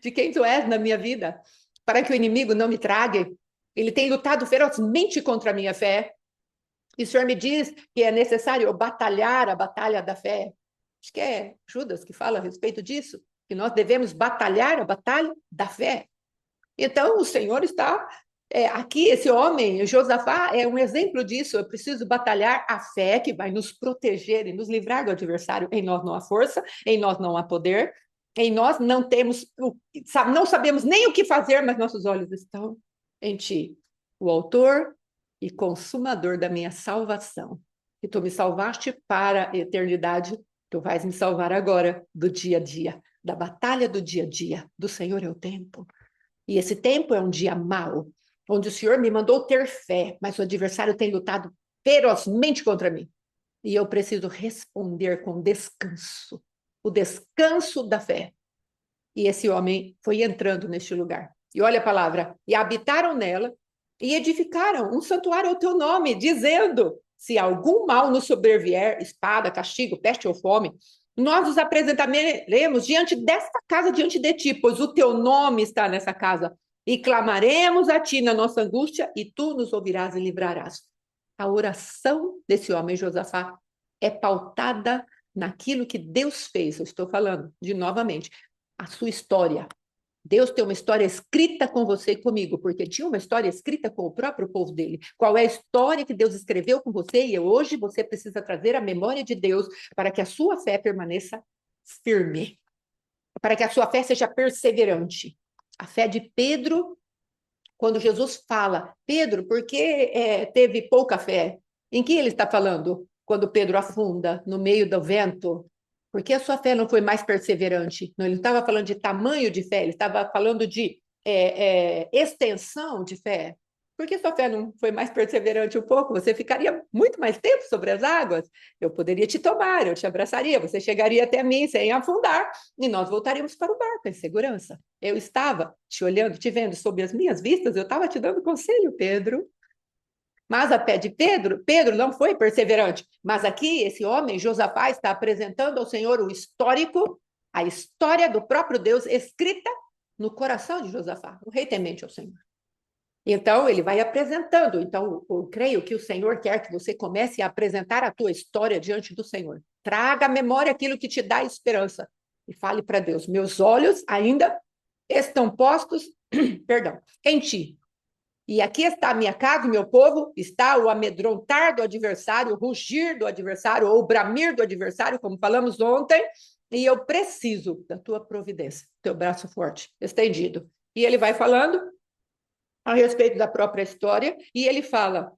de quem tu és na minha vida, para que o inimigo não me trague. Ele tem lutado ferozmente contra a minha fé. E o Senhor me diz que é necessário batalhar a batalha da fé. Acho que é Judas que fala a respeito disso, que nós devemos batalhar a batalha da fé. Então, o Senhor está aqui, esse homem, Josafá, é um exemplo disso. Eu preciso batalhar a fé que vai nos proteger e nos livrar do adversário. Em nós não há força, em nós não há poder, em nós não temos, não sabemos nem o que fazer, mas nossos olhos estão em ti, o autor e consumador da minha salvação. E tu me salvaste para a eternidade Tu vais me salvar agora do dia a dia, da batalha do dia a dia. Do Senhor é o tempo. E esse tempo é um dia mau, onde o Senhor me mandou ter fé, mas o adversário tem lutado ferozmente contra mim. E eu preciso responder com descanso, o descanso da fé. E esse homem foi entrando neste lugar. E olha a palavra, e habitaram nela, e edificaram um santuário ao teu nome, dizendo, se algum mal nos sobrevier, espada, castigo, peste ou fome, nós nos apresentaremos diante desta casa, diante de ti, pois o teu nome está nessa casa, e clamaremos a ti na nossa angústia, e tu nos ouvirás e livrarás. A oração desse homem, Josafá, é pautada naquilo que Deus fez. Eu estou falando de novamente a sua história. Deus tem uma história escrita com você e comigo, porque tinha uma história escrita com o próprio povo dele. Qual é a história que Deus escreveu com você? E hoje você precisa trazer a memória de Deus para que a sua fé permaneça firme, para que a sua fé seja perseverante. A fé de Pedro, quando Jesus fala, Pedro, por que teve pouca fé? Em que ele está falando? Quando Pedro afunda no meio do vento, por que a sua fé não foi mais perseverante? Não, ele estava falando de tamanho de fé, ele estava falando de extensão de fé. Por que sua fé não foi mais perseverante um pouco? Você ficaria muito mais tempo sobre as águas. Eu poderia te tomar, eu te abraçaria, você chegaria até mim sem afundar, e nós voltaríamos para o barco em segurança. Eu estava te olhando, te vendo sob as minhas vistas, eu estava te dando conselho, Pedro. Mas a pé de Pedro, Pedro não foi perseverante. Mas aqui, esse homem, Josafá, está apresentando ao Senhor o histórico, a história do próprio Deus escrita no coração de Josafá. O rei temente ao Senhor. Então, ele vai apresentando. Então, eu creio que o Senhor quer que você comece a apresentar a tua história diante do Senhor. Traga à memória aquilo que te dá esperança. E fale para Deus, meus olhos ainda estão postos, perdão, em ti. E aqui está a minha casa, o meu povo, está o amedrontar do adversário, o rugir do adversário, ou o bramir do adversário, como falamos ontem, e eu preciso da tua providência, teu braço forte, estendido. E ele vai falando a respeito da própria história, e ele fala,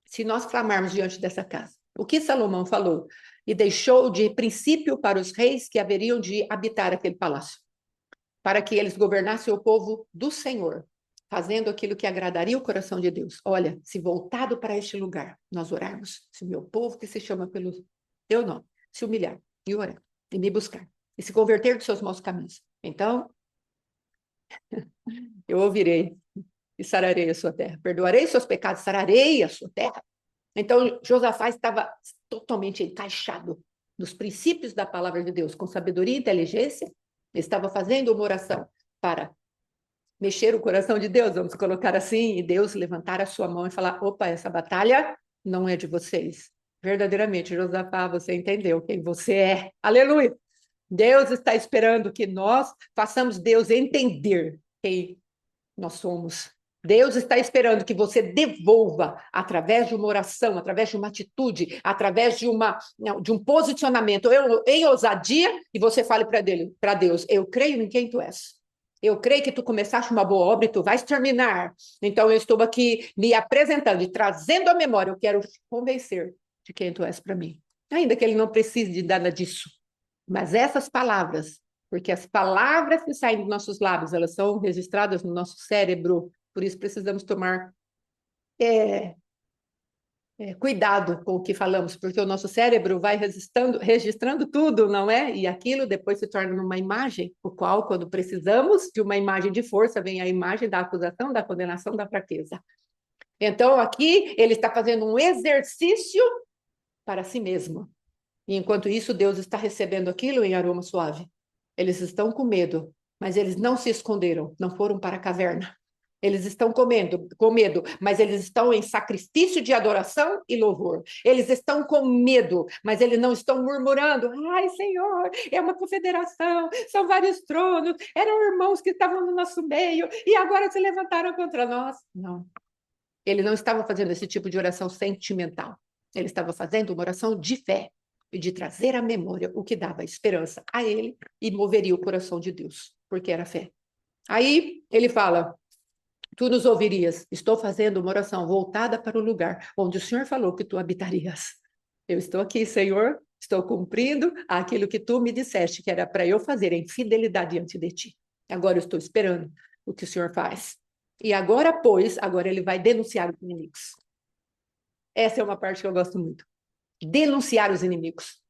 se nós clamarmos diante dessa casa, o que Salomão falou, e deixou de princípio para os reis que haveriam de habitar aquele palácio, para que eles governassem o povo do Senhor, fazendo aquilo que agradaria o coração de Deus. Olha, se voltado para este lugar, nós orarmos, se o meu povo que se chama pelo teu nome, se humilhar e orar, e me buscar, e se converter dos seus maus caminhos, então, eu ouvirei e sararei a sua terra. Perdoarei seus pecados, sararei a sua terra. Então, Josafá estava totalmente encaixado nos princípios da palavra de Deus, com sabedoria e inteligência, estava fazendo uma oração para mexer o coração de Deus, vamos colocar assim, e Deus levantar a sua mão e falar, opa, essa batalha não é de vocês. Verdadeiramente, Josafá, você entendeu quem você é. Aleluia! Deus está esperando que nós façamos Deus entender quem nós somos. Deus está esperando que você devolva, através de uma oração, através de uma atitude, através de um posicionamento em ousadia, e você fale para Deus, eu creio em quem tu és. Eu creio que tu começaste uma boa obra e tu vais terminar. Então, eu estou aqui me apresentando e trazendo à memória, eu quero te convencer de quem tu és para mim. Ainda que ele não precise de nada disso. Mas essas palavras, porque as palavras que saem dos nossos lábios, elas são registradas no nosso cérebro, por isso precisamos tomar cuidado com o que falamos, porque o nosso cérebro vai registrando tudo, não é? E aquilo depois se torna uma imagem, o qual, quando precisamos de uma imagem de força, vem a imagem da acusação, da condenação, da fraqueza. Então, aqui, ele está fazendo um exercício para si mesmo. E enquanto isso, Deus está recebendo aquilo em aroma suave. Eles estão com medo, mas eles não se esconderam, não foram para a caverna. Eles estão com medo, mas eles estão em sacrifício de adoração e louvor. Eles estão com medo, mas eles não estão murmurando. Ai, Senhor, é uma confederação, são vários tronos, eram irmãos que estavam no nosso meio e agora se levantaram contra nós. Não. Ele não estava fazendo esse tipo de oração sentimental. Ele estava fazendo uma oração de fé e de trazer à memória o que dava esperança a ele e moveria o coração de Deus, porque era fé. Aí ele fala, tu nos ouvirias, estou fazendo uma oração voltada para o lugar onde o Senhor falou que tu habitarias. Eu estou aqui, Senhor, estou cumprindo aquilo que tu me disseste, que era para eu fazer em fidelidade diante de ti. Agora eu estou esperando o que o Senhor faz. E agora, pois, agora ele vai denunciar os inimigos. Essa é uma parte que eu gosto muito. Denunciar os inimigos.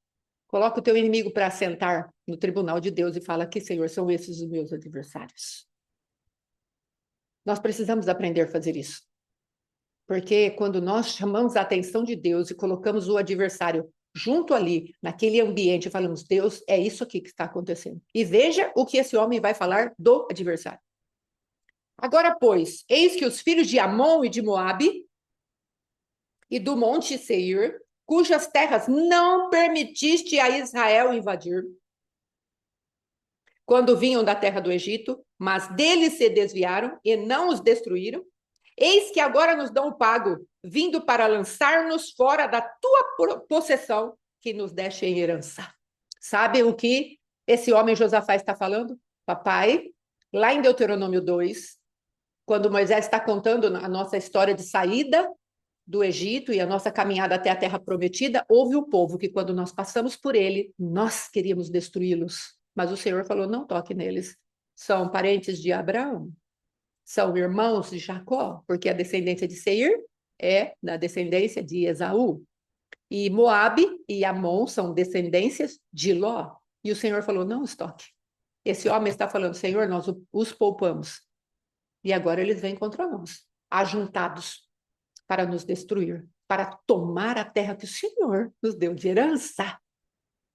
Coloca o teu inimigo para sentar no tribunal de Deus e fala que, Senhor, são esses os meus adversários. Nós precisamos aprender a fazer isso. Porque quando nós chamamos a atenção de Deus e colocamos o adversário junto ali, naquele ambiente, e falamos, Deus, é isso aqui que está acontecendo. E veja o que esse homem vai falar do adversário. Agora, pois, eis que os filhos de Amon e de Moabe e do monte Seir, cujas terras não permitiste a Israel invadir, quando vinham da terra do Egito, mas deles se desviaram e não os destruíram, eis que agora nos dão o pago, vindo para lançar-nos fora da tua possessão, que nos deste em herança. Sabe o que esse homem Josafá está falando? Papai, lá em Deuteronômio 2, quando Moisés está contando a nossa história de saída do Egito e a nossa caminhada até a terra prometida, houve o povo que, quando nós passamos por ele, nós queríamos destruí-los. Mas o Senhor falou, não toque neles. São parentes de Abraão. São irmãos de Jacó, porque a descendência de Seir é da descendência de Esaú. E Moabe e Amon são descendências de Ló. E o Senhor falou, não os toque. Esse homem está falando, Senhor, nós os poupamos. E agora eles vêm contra nós, ajuntados para nos destruir, para tomar a terra que o Senhor nos deu de herança.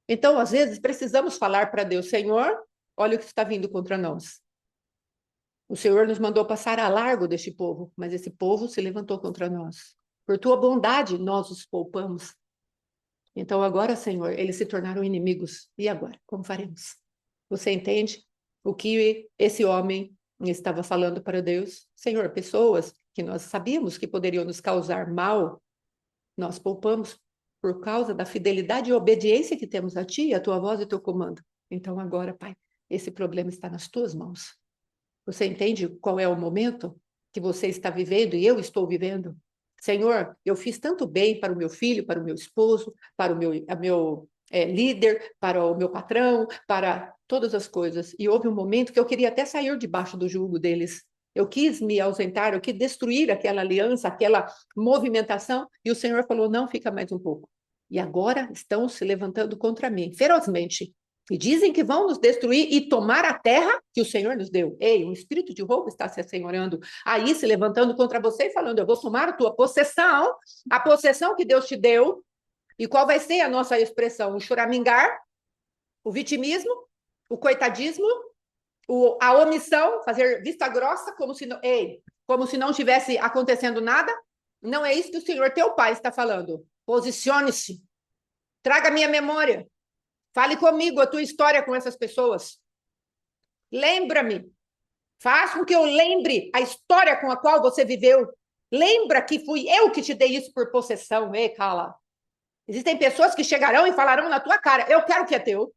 Então, às vezes, precisamos falar para Deus, Senhor, olha o que está vindo contra nós. O Senhor nos mandou passar a largo deste povo, mas esse povo se levantou contra nós. Por tua bondade, nós os poupamos. Então, agora, Senhor, eles se tornaram inimigos. E agora? Como faremos? Você entende o que esse homem estava falando para Deus? Senhor, pessoas que nós sabíamos que poderiam nos causar mal, nós poupamos por causa da fidelidade e obediência que temos a Ti, a Tua voz e o Teu comando. Então agora, Pai, esse problema está nas Tuas mãos. Você entende qual é o momento que você está vivendo e eu estou vivendo? Senhor, eu fiz tanto bem para o meu filho, para o meu esposo, para o meu líder, para o meu patrão, para todas as coisas. E houve um momento que eu queria até sair debaixo do jugo deles. Eu quis me ausentar, eu quis destruir aquela aliança, aquela movimentação, e o Senhor falou, não, fica mais um pouco. E agora estão se levantando contra mim, ferozmente. E dizem que vão nos destruir e tomar a terra que o Senhor nos deu. Ei, um espírito de roubo está se assenhorando aí, se levantando contra você e falando, eu vou tomar a tua possessão, a possessão que Deus te deu. E qual vai ser a nossa expressão? O choramingar, o vitimismo, o coitadismo, a omissão, fazer vista grossa, como se não tivesse acontecendo nada. Não é isso que o Senhor, teu Pai, está falando. Posicione-se. Traga a minha memória. Fale comigo a tua história com essas pessoas. Lembra-me. Faz com que eu lembre a história com a qual você viveu. Lembra que fui eu que te dei isso por possessão. Ei, cala. Existem pessoas que chegarão e falarão na tua cara, eu quero o que é teu.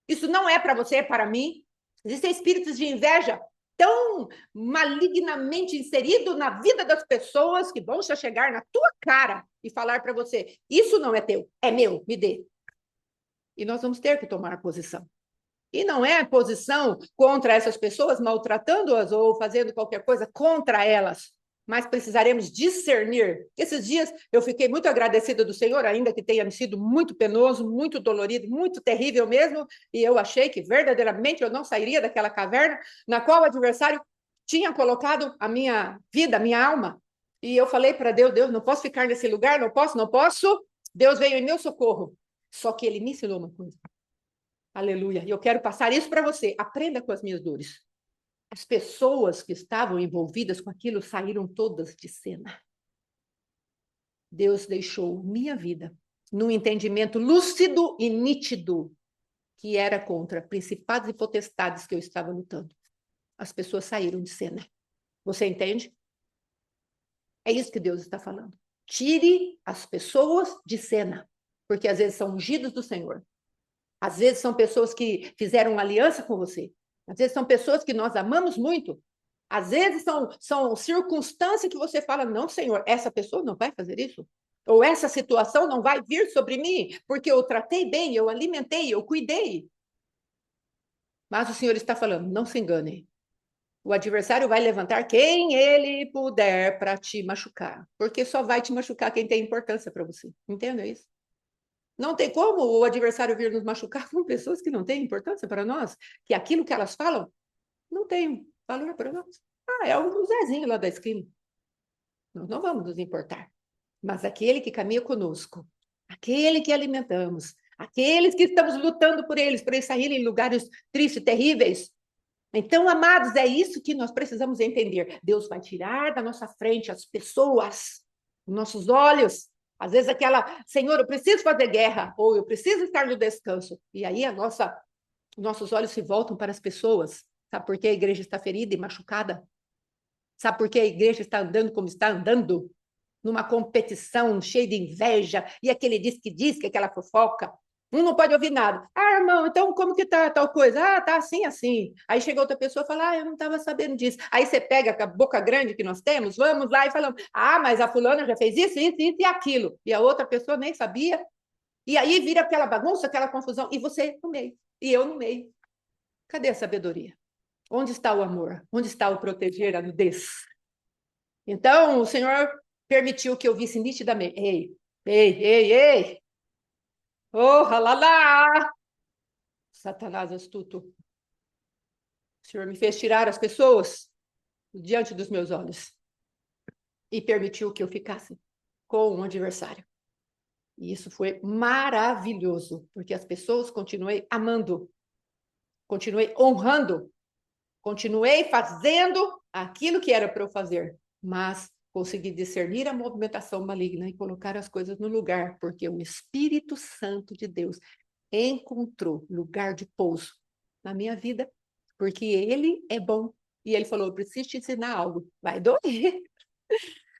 Isso não é para você, é para mim. Existem espíritos de inveja tão malignamente inseridos na vida das pessoas que vão chegar na tua cara e falar para você, isso não é teu, é meu, me dê. E nós vamos ter que tomar posição. E não é posição contra essas pessoas, maltratando-as ou fazendo qualquer coisa contra elas, mas precisaremos discernir. Esses dias eu fiquei muito agradecida do Senhor, ainda que tenha sido muito penoso, muito dolorido, muito terrível mesmo, e eu achei que verdadeiramente eu não sairia daquela caverna na qual o adversário tinha colocado a minha vida, a minha alma. E eu falei para Deus, Deus, não posso ficar nesse lugar, não posso. Deus veio em meu socorro. Só que ele me ensinou uma coisa. Aleluia. E eu quero passar isso para você. Aprenda com as minhas dores. As pessoas que estavam envolvidas com aquilo saíram todas de cena. Deus deixou minha vida num entendimento lúcido e nítido que era contra principados e potestades que eu estava lutando. As pessoas saíram de cena. Você entende? É isso que Deus está falando. Tire as pessoas de cena, porque às vezes são ungidos do Senhor. Às vezes são pessoas que fizeram uma aliança com você. Às vezes são pessoas que nós amamos muito. Às vezes são circunstâncias que você fala, não, Senhor, essa pessoa não vai fazer isso. Ou essa situação não vai vir sobre mim, porque eu tratei bem, eu alimentei, eu cuidei. Mas o Senhor está falando, não se engane. O adversário vai levantar quem ele puder para te machucar, porque só vai te machucar quem tem importância para você. Entenda isso? Não tem como o adversário vir nos machucar com pessoas que não têm importância para nós, que aquilo que elas falam não tem valor para nós. Ah, é o Zezinho lá da esquina. Nós não vamos nos importar. Mas aquele que caminha conosco, aquele que alimentamos, aqueles que estamos lutando por eles, para eles saírem em lugares tristes, terríveis. Então, amados, é isso que nós precisamos entender. Deus vai tirar da nossa frente as pessoas, os nossos olhos. Às vezes aquela, Senhor, eu preciso fazer guerra, ou eu preciso estar no descanso. E aí nossos olhos se voltam para as pessoas. Sabe por que a igreja está ferida e machucada? Sabe por que a igreja está andando como está andando? Numa competição cheia de inveja, e aquele diz que aquela fofoca. Um não pode ouvir nada. Ah, irmão, então como que tá tal coisa? Ah, tá assim, assim. Aí chega outra pessoa e fala, ah, eu não estava sabendo disso. Aí você pega a boca grande que nós temos, vamos lá e falamos, ah, mas a fulana já fez isso e aquilo. E a outra pessoa nem sabia. E aí vira aquela bagunça, aquela confusão, e você no meio, e eu no meio. Cadê a sabedoria? Onde está o amor? Onde está o proteger a nudez? Então, o Senhor permitiu que eu visse nitidamente. Ei, ei, ei, ei! Oh, lá! Satanás astuto. O Senhor me fez tirar as pessoas diante dos meus olhos e permitiu que eu ficasse com um adversário. E isso foi maravilhoso, porque as pessoas continuei amando, continuei honrando, continuei fazendo aquilo que era para eu fazer, mas consegui discernir a movimentação maligna e colocar as coisas no lugar, porque o Espírito Santo de Deus encontrou lugar de pouso na minha vida, porque ele é bom. E ele falou, eu preciso te ensinar algo. Vai doer,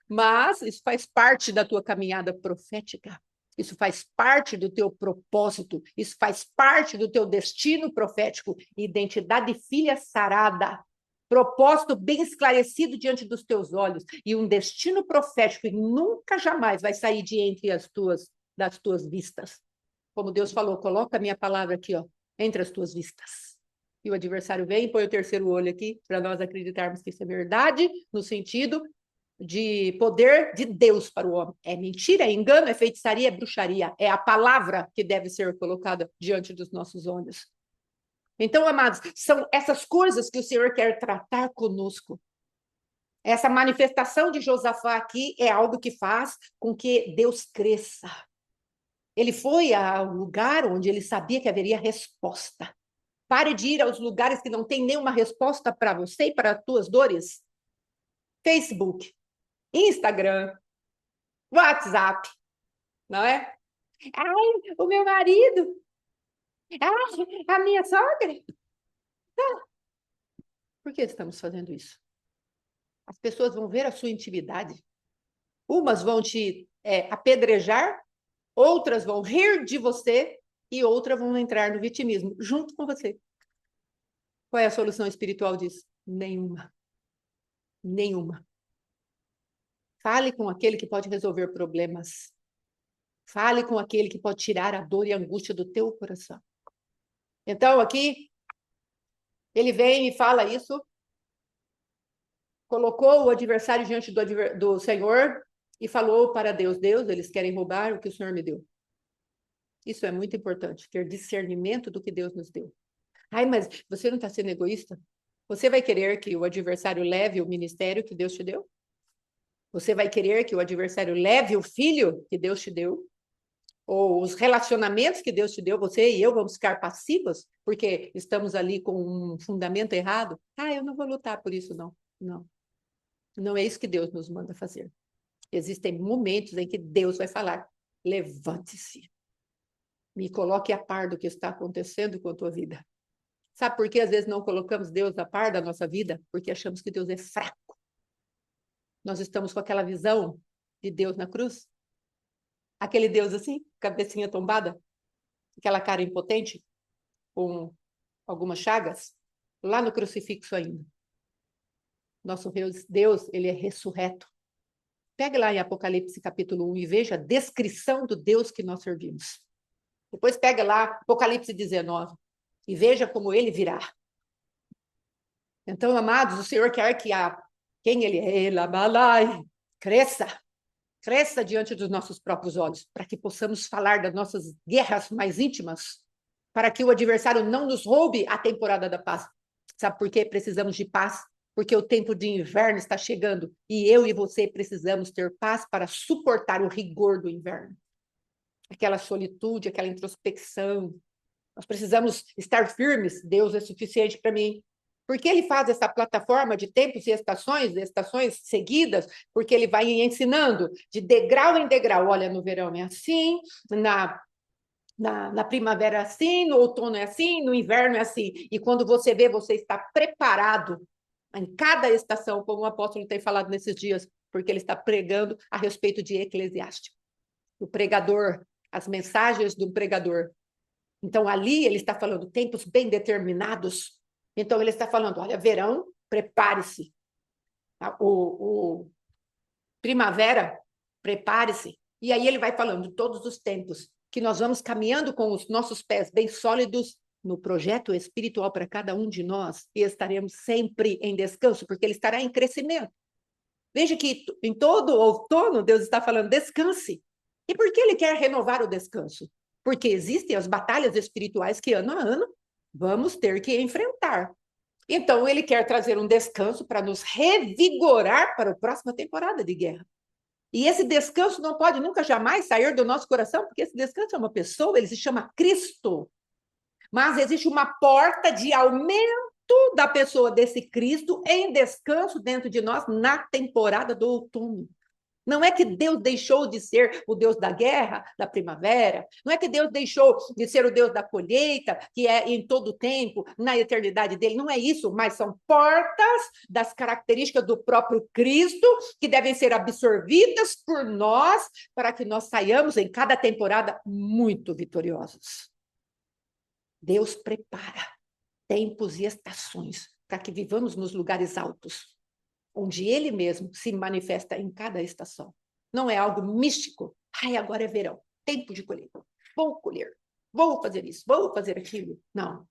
mas isso faz parte da tua caminhada profética. Isso faz parte do teu propósito, isso faz parte do teu destino profético, identidade filha sarada, propósito bem esclarecido diante dos teus olhos e um destino profético que nunca jamais vai sair de entre das tuas vistas. Como Deus falou, coloca a minha palavra aqui, ó, entre as tuas vistas. E o adversário vem e põe o terceiro olho aqui para nós acreditarmos que isso é verdade, no sentido de poder de Deus para o homem. É mentira, é engano, é feitiçaria, é bruxaria. É a palavra que deve ser colocada diante dos nossos olhos. Então, amados, são essas coisas que o Senhor quer tratar conosco. Essa manifestação de Josafá aqui é algo que faz com que Deus cresça. Ele foi ao lugar onde ele sabia que haveria resposta. Pare de ir aos lugares que não tem nenhuma resposta para você e para as tuas dores. Facebook, Instagram, WhatsApp, não é? Ai, o meu marido. Ai, a minha sogra. Por que estamos fazendo isso? As pessoas vão ver a sua intimidade. Umas vão te apedrejar, outras vão rir de você e outras vão entrar no vitimismo junto com você. Qual é a solução espiritual disso? Nenhuma. Nenhuma. Fale com aquele que pode resolver problemas. Fale com aquele que pode tirar a dor e a angústia do teu coração. Então, aqui, ele vem e fala isso, colocou o adversário diante do Senhor e falou para Deus, Deus, eles querem roubar o que o Senhor me deu. Isso é muito importante, ter discernimento do que Deus nos deu. Ai, mas você não está sendo egoísta? Você vai querer que o adversário leve o ministério que Deus te deu? Você vai querer que o adversário leve o filho que Deus te deu? Ou os relacionamentos que Deus te deu, você e eu vamos ficar passivos porque estamos ali com um fundamento errado? Ah, eu não vou lutar por isso, não. Não. Não é isso que Deus nos manda fazer. Existem momentos em que Deus vai falar, levante-se. Me coloque a par do que está acontecendo com a tua vida. Sabe por que às vezes não colocamos Deus a par da nossa vida? Porque achamos que Deus é fraco. Nós estamos com aquela visão de Deus na cruz. Aquele Deus assim, cabecinha tombada, aquela cara impotente, com algumas chagas, lá no crucifixo ainda. Nosso Deus, ele é ressurreto. Pegue lá em Apocalipse capítulo 1 e veja a descrição do Deus que nós servimos. Depois pegue lá Apocalipse 19 e veja como ele virá. Então, amados, o Senhor quer que quem ele é, cresça diante dos nossos próprios olhos, para que possamos falar das nossas guerras mais íntimas, para que o adversário não nos roube a temporada da paz. Sabe por quê? Precisamos de paz, porque o tempo de inverno está chegando e eu e você precisamos ter paz para suportar o rigor do inverno. Aquela solitude, aquela introspecção. Nós precisamos estar firmes. Deus é suficiente para mim. Porque ele faz essa plataforma de tempos e estações seguidas, porque ele vai ensinando de degrau em degrau. Olha, no verão é assim, na primavera é assim, no outono é assim, no inverno é assim. E quando você vê, você está preparado em cada estação, como o apóstolo tem falado nesses dias, porque ele está pregando a respeito de Eclesiástico. O pregador, as mensagens do pregador. Então, ali ele está falando tempos bem determinados. Então, ele está falando, olha, verão, prepare-se. O primavera, prepare-se. E aí ele vai falando de todos os tempos, que nós vamos caminhando com os nossos pés bem sólidos no projeto espiritual para cada um de nós e estaremos sempre em descanso, porque ele estará em crescimento. Veja que em todo outono Deus está falando, descanse. E por que ele quer renovar o descanso? Porque existem as batalhas espirituais que ano a ano vamos ter que enfrentar. Então, ele quer trazer um descanso para nos revigorar para a próxima temporada de guerra. E esse descanso não pode nunca jamais sair do nosso coração, porque esse descanso é uma pessoa, ele se chama Cristo. Mas existe uma porta de aumento da pessoa desse Cristo em descanso dentro de nós na temporada do outono. Não é que Deus deixou de ser o Deus da guerra, da primavera. Não é que Deus deixou de ser o Deus da colheita, que é em todo o tempo, na eternidade dele. Não é isso, mas são portas das características do próprio Cristo que devem ser absorvidas por nós para que nós saiamos em cada temporada muito vitoriosos. Deus prepara tempos e estações para que vivamos nos lugares altos, onde ele mesmo se manifesta em cada estação. Não é algo místico. Ai, agora é verão, tempo de colheita. Vou colher, vou fazer isso, vou fazer aquilo. Não.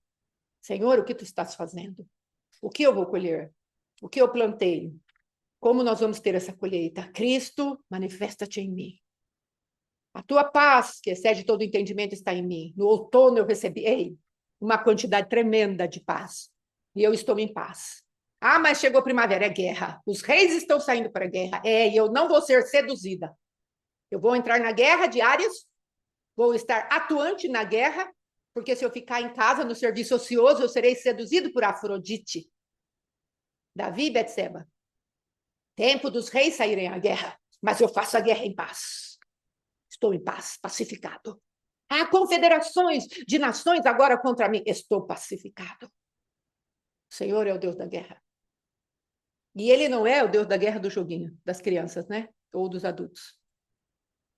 Senhor, o que tu estás fazendo? O que eu vou colher? O que eu plantei? Como nós vamos ter essa colheita? Cristo, manifesta-te em mim. A tua paz, que excede todo entendimento, está em mim. No outono eu recebi uma quantidade tremenda de paz. E eu estou em paz. Ah, mas chegou a primavera, é guerra. Os reis estão saindo para a guerra. E eu não vou ser seduzida. Eu vou entrar na guerra de Áries, vou estar atuante na guerra, porque se eu ficar em casa, no serviço ocioso, eu serei seduzido por Afrodite. Davi e Betseba. Tempo dos reis saírem à guerra, mas eu faço a guerra em paz. Estou em paz, pacificado. Há confederações de nações agora contra mim. Estou pacificado. O Senhor é o Deus da guerra. E ele não é o Deus da guerra do joguinho, das crianças, né? Ou dos adultos.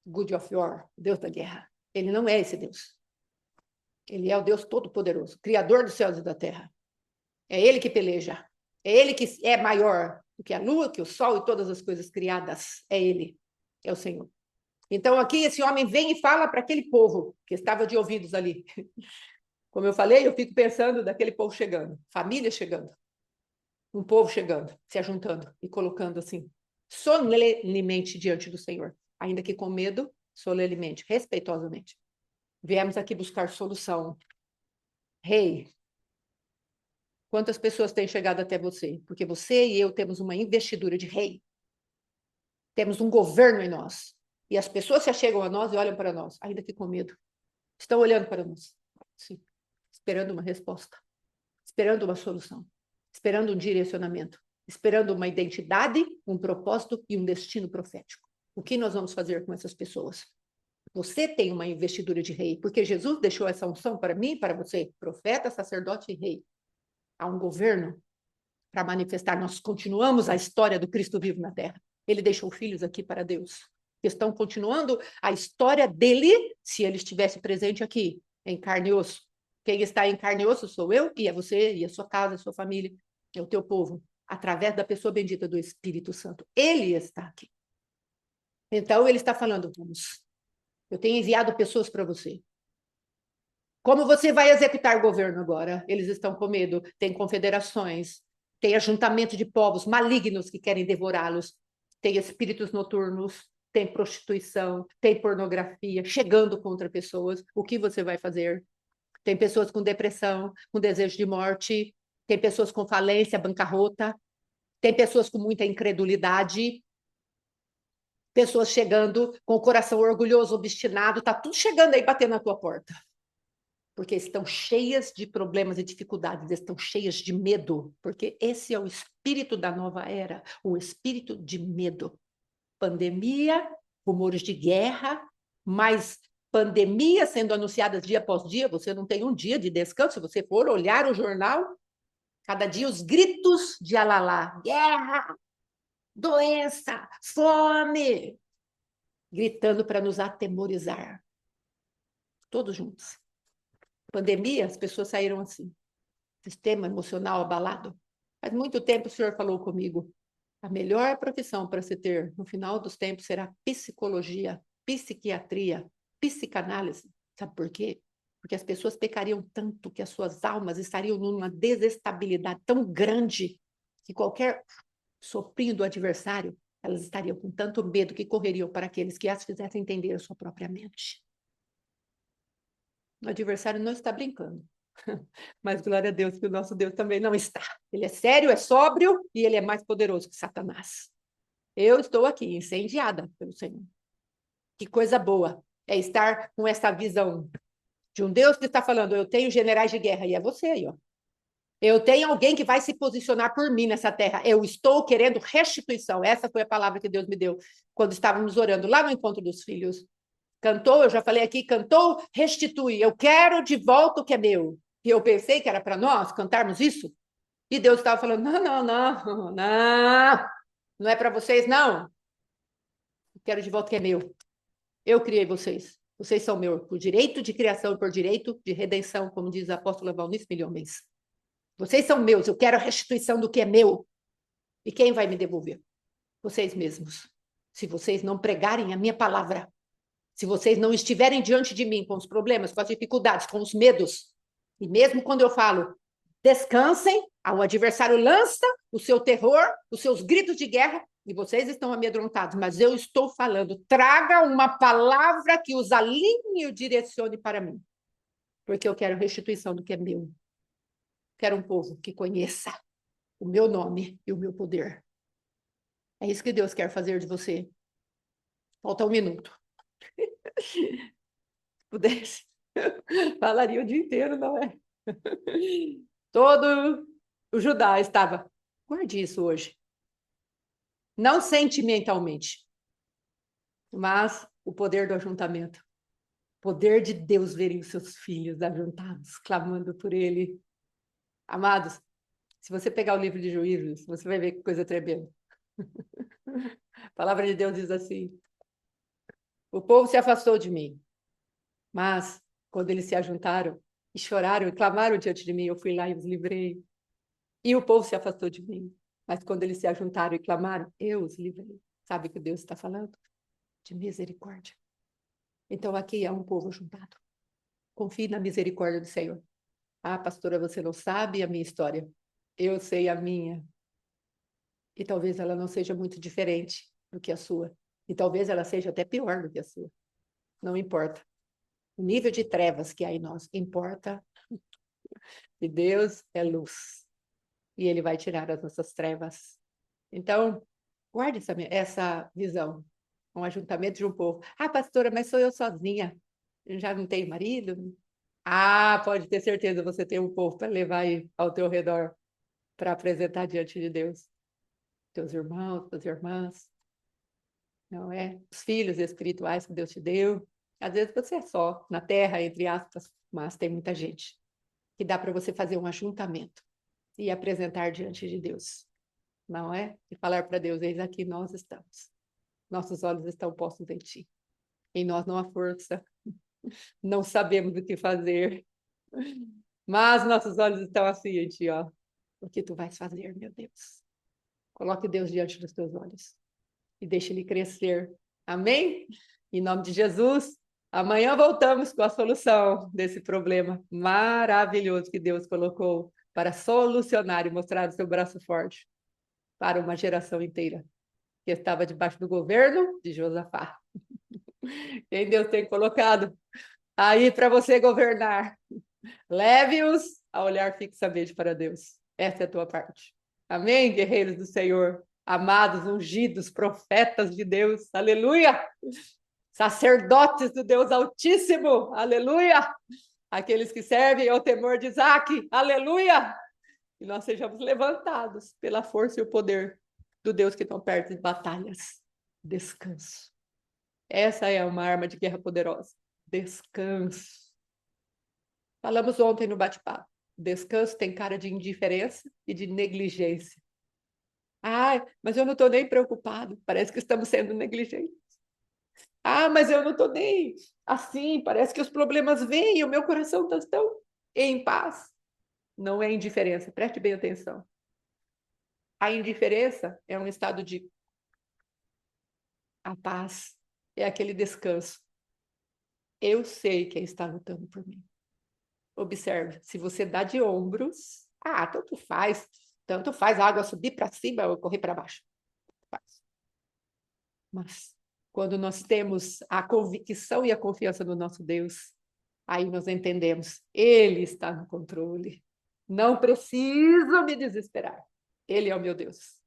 God of War, Deus da guerra. Ele não é esse Deus. Ele é o Deus Todo-Poderoso, Criador dos céus e da terra. É ele que peleja. É ele que é maior do que a lua, que o sol e todas as coisas criadas. É ele. É o Senhor. Então, aqui, esse homem vem e fala para aquele povo que estava de ouvidos ali. Como eu falei, eu fico pensando daquele povo chegando, família chegando, um povo chegando, se ajuntando e colocando assim, solenemente diante do Senhor, ainda que com medo, solenemente, respeitosamente. Viemos aqui buscar solução. Rei, quantas pessoas têm chegado até você? Porque você e eu temos uma investidura de rei. Temos um governo em nós. E as pessoas se achegam a nós e olham para nós, ainda que com medo. Estão olhando para nós. Sim. Esperando uma resposta. Esperando uma solução. Esperando um direcionamento. Esperando uma identidade, um propósito e um destino profético. O que nós vamos fazer com essas pessoas? Você tem uma investidura de rei, porque Jesus deixou essa unção para mim e para você, profeta, sacerdote e rei. Há um governo para manifestar. Nós continuamos a história do Cristo vivo na terra. Ele deixou filhos aqui para Deus, que estão continuando a história dele, se ele estivesse presente aqui, em carne e osso. Quem está em carne e osso sou eu, e é você, e a sua casa, a sua família, é o teu povo, através da pessoa bendita do Espírito Santo. Ele está aqui. Então, ele está falando, vamos, eu tenho enviado pessoas para você. Como você vai executar o governo agora? Eles estão com medo, tem confederações, tem ajuntamento de povos malignos que querem devorá-los, tem espíritos noturnos, tem prostituição, tem pornografia chegando contra pessoas. O que você vai fazer? Tem pessoas com depressão, com desejo de morte, tem pessoas com falência, bancarrota, tem pessoas com muita incredulidade, pessoas chegando com o coração orgulhoso, obstinado, tá tudo chegando aí batendo na tua porta. Porque estão cheias de problemas e dificuldades, estão cheias de medo, porque esse é o espírito da nova era, o espírito de medo. Pandemia, rumores de guerra, mas pandemia sendo anunciada dia após dia, você não tem um dia de descanso, se você for olhar o jornal, cada dia os gritos de alalá, guerra, doença, fome, gritando para nos atemorizar, todos juntos. Pandemia, as pessoas saíram assim, sistema emocional abalado. Faz muito tempo o senhor falou comigo, a melhor profissão para se ter no final dos tempos será psicologia, psiquiatria, psicanálise. Sabe por quê? Porque as pessoas pecariam tanto que as suas almas estariam numa desestabilidade tão grande que qualquer soprinho do adversário, elas estariam com tanto medo que correriam para aqueles que as fizessem entender a sua própria mente. O adversário não está brincando. Mas glória a Deus que o nosso Deus também não está. Ele é sério, é sóbrio e ele é mais poderoso que Satanás. Eu estou aqui incendiada pelo Senhor. Que coisa boa é estar com essa visão de um Deus que está falando, eu tenho generais de guerra, e é você aí, ó. Eu tenho alguém que vai se posicionar por mim nessa terra. Eu estou querendo restituição. Essa foi a palavra que Deus me deu quando estávamos orando lá no encontro dos filhos. Cantou, eu já falei aqui, cantou, restitui. Eu quero de volta o que é meu. E eu pensei que era para nós cantarmos isso. E Deus estava falando, não, não, não, não. Não é para vocês, não. Eu quero de volta o que é meu. Eu criei vocês. Vocês são meus por direito de criação e por direito de redenção, como diz a apóstola Valnice Milhomens. Vocês são meus, eu quero a restituição do que é meu. E quem vai me devolver? Vocês mesmos. Se vocês não pregarem a minha palavra, se vocês não estiverem diante de mim com os problemas, com as dificuldades, com os medos, e mesmo quando eu falo, descansem, o adversário lança o seu terror, os seus gritos de guerra, e vocês estão amedrontados, mas eu estou falando, traga uma palavra que os alinhe e o direcione para mim, porque eu quero restituição do que é meu. Quero um povo que conheça o meu nome e o meu poder. É isso que Deus quer fazer de você. Falta um minuto. Se pudesse, falaria o dia inteiro, não é? Todo o Judá estava, guarde isso hoje. Não sentimentalmente, mas o poder do ajuntamento. O poder de Deus verem os seus filhos ajuntados, clamando por ele. Amados, se você pegar o livro de Juízes, você vai ver que coisa tremenda. A palavra de Deus diz assim, o povo se afastou de mim, mas quando eles se ajuntaram e choraram e clamaram diante de mim, eu fui lá e os livrei. E o povo se afastou de mim, mas quando eles se ajuntaram e clamaram, eu os livrei. Sabe o que Deus está falando? De misericórdia. Então aqui é um povo juntado. Confie na misericórdia do Senhor. Ah, pastora, você não sabe a minha história. Eu sei a minha. E talvez ela não seja muito diferente do que a sua. E talvez ela seja até pior do que a sua. Não importa. O nível de trevas que há em nós importa que Deus é luz. E Ele vai tirar as nossas trevas. Então, guarde essa visão. Um ajuntamento de um povo. Ah, pastora, mas sou eu sozinha. Eu já não tenho marido? Ah, pode ter certeza, você tem um povo para levar aí ao teu redor para apresentar diante de Deus. Teus irmãos, tuas irmãs, não é? Os filhos espirituais que Deus te deu. Às vezes você é só na terra, entre aspas, mas tem muita gente que dá para você fazer um ajuntamento e apresentar diante de Deus, não é? E falar para Deus, eis aqui nós estamos. Nossos olhos estão postos em ti. Em nós não há força, não sabemos o que fazer, mas nossos olhos estão assim em ti, ó. O que tu vais fazer, meu Deus? Coloque Deus diante dos teus olhos e deixe ele crescer Amém? Em nome de Jesus. Amanhã voltamos com a solução desse problema maravilhoso que Deus colocou para solucionar e mostrar o seu braço forte para uma geração inteira que estava debaixo do governo de Josafá. Quem Deus tem colocado aí para você governar. Leve-os a olhar fixamente para Deus. Essa é a tua parte. Amém, guerreiros do Senhor, amados, ungidos, profetas de Deus. Aleluia! Sacerdotes do Deus Altíssimo. Aleluia! Aqueles que servem ao temor de Isaac. Aleluia! E nós sejamos levantados pela força e o poder do Deus que não perde batalhas. Descanso. Essa é uma arma de guerra poderosa. Descanso. Falamos ontem no bate-papo. Descanso tem cara de indiferença e de negligência. Ah, mas eu não estou nem preocupado. Parece que estamos sendo negligentes. Ah, mas eu não estou nem assim. Parece que os problemas vêm e o meu coração está tão em paz. Não é indiferença. Preste bem atenção. A indiferença é um estado de a paz. É aquele descanso. Eu sei quem está lutando por mim. Observe, se você dá de ombros, tanto faz a água subir para cima ou correr para baixo. Faz. Mas quando nós temos a convicção e a confiança no nosso Deus, aí nós entendemos, Ele está no controle. Não preciso me desesperar. Ele é o meu Deus.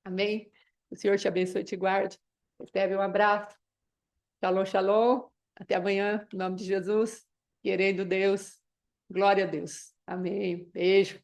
Amém? O Senhor te abençoe e te guarde. Recebe um abraço. Shalom, shalom. Até amanhã, em nome de Jesus. Querendo Deus. Glória a Deus. Amém. Beijo.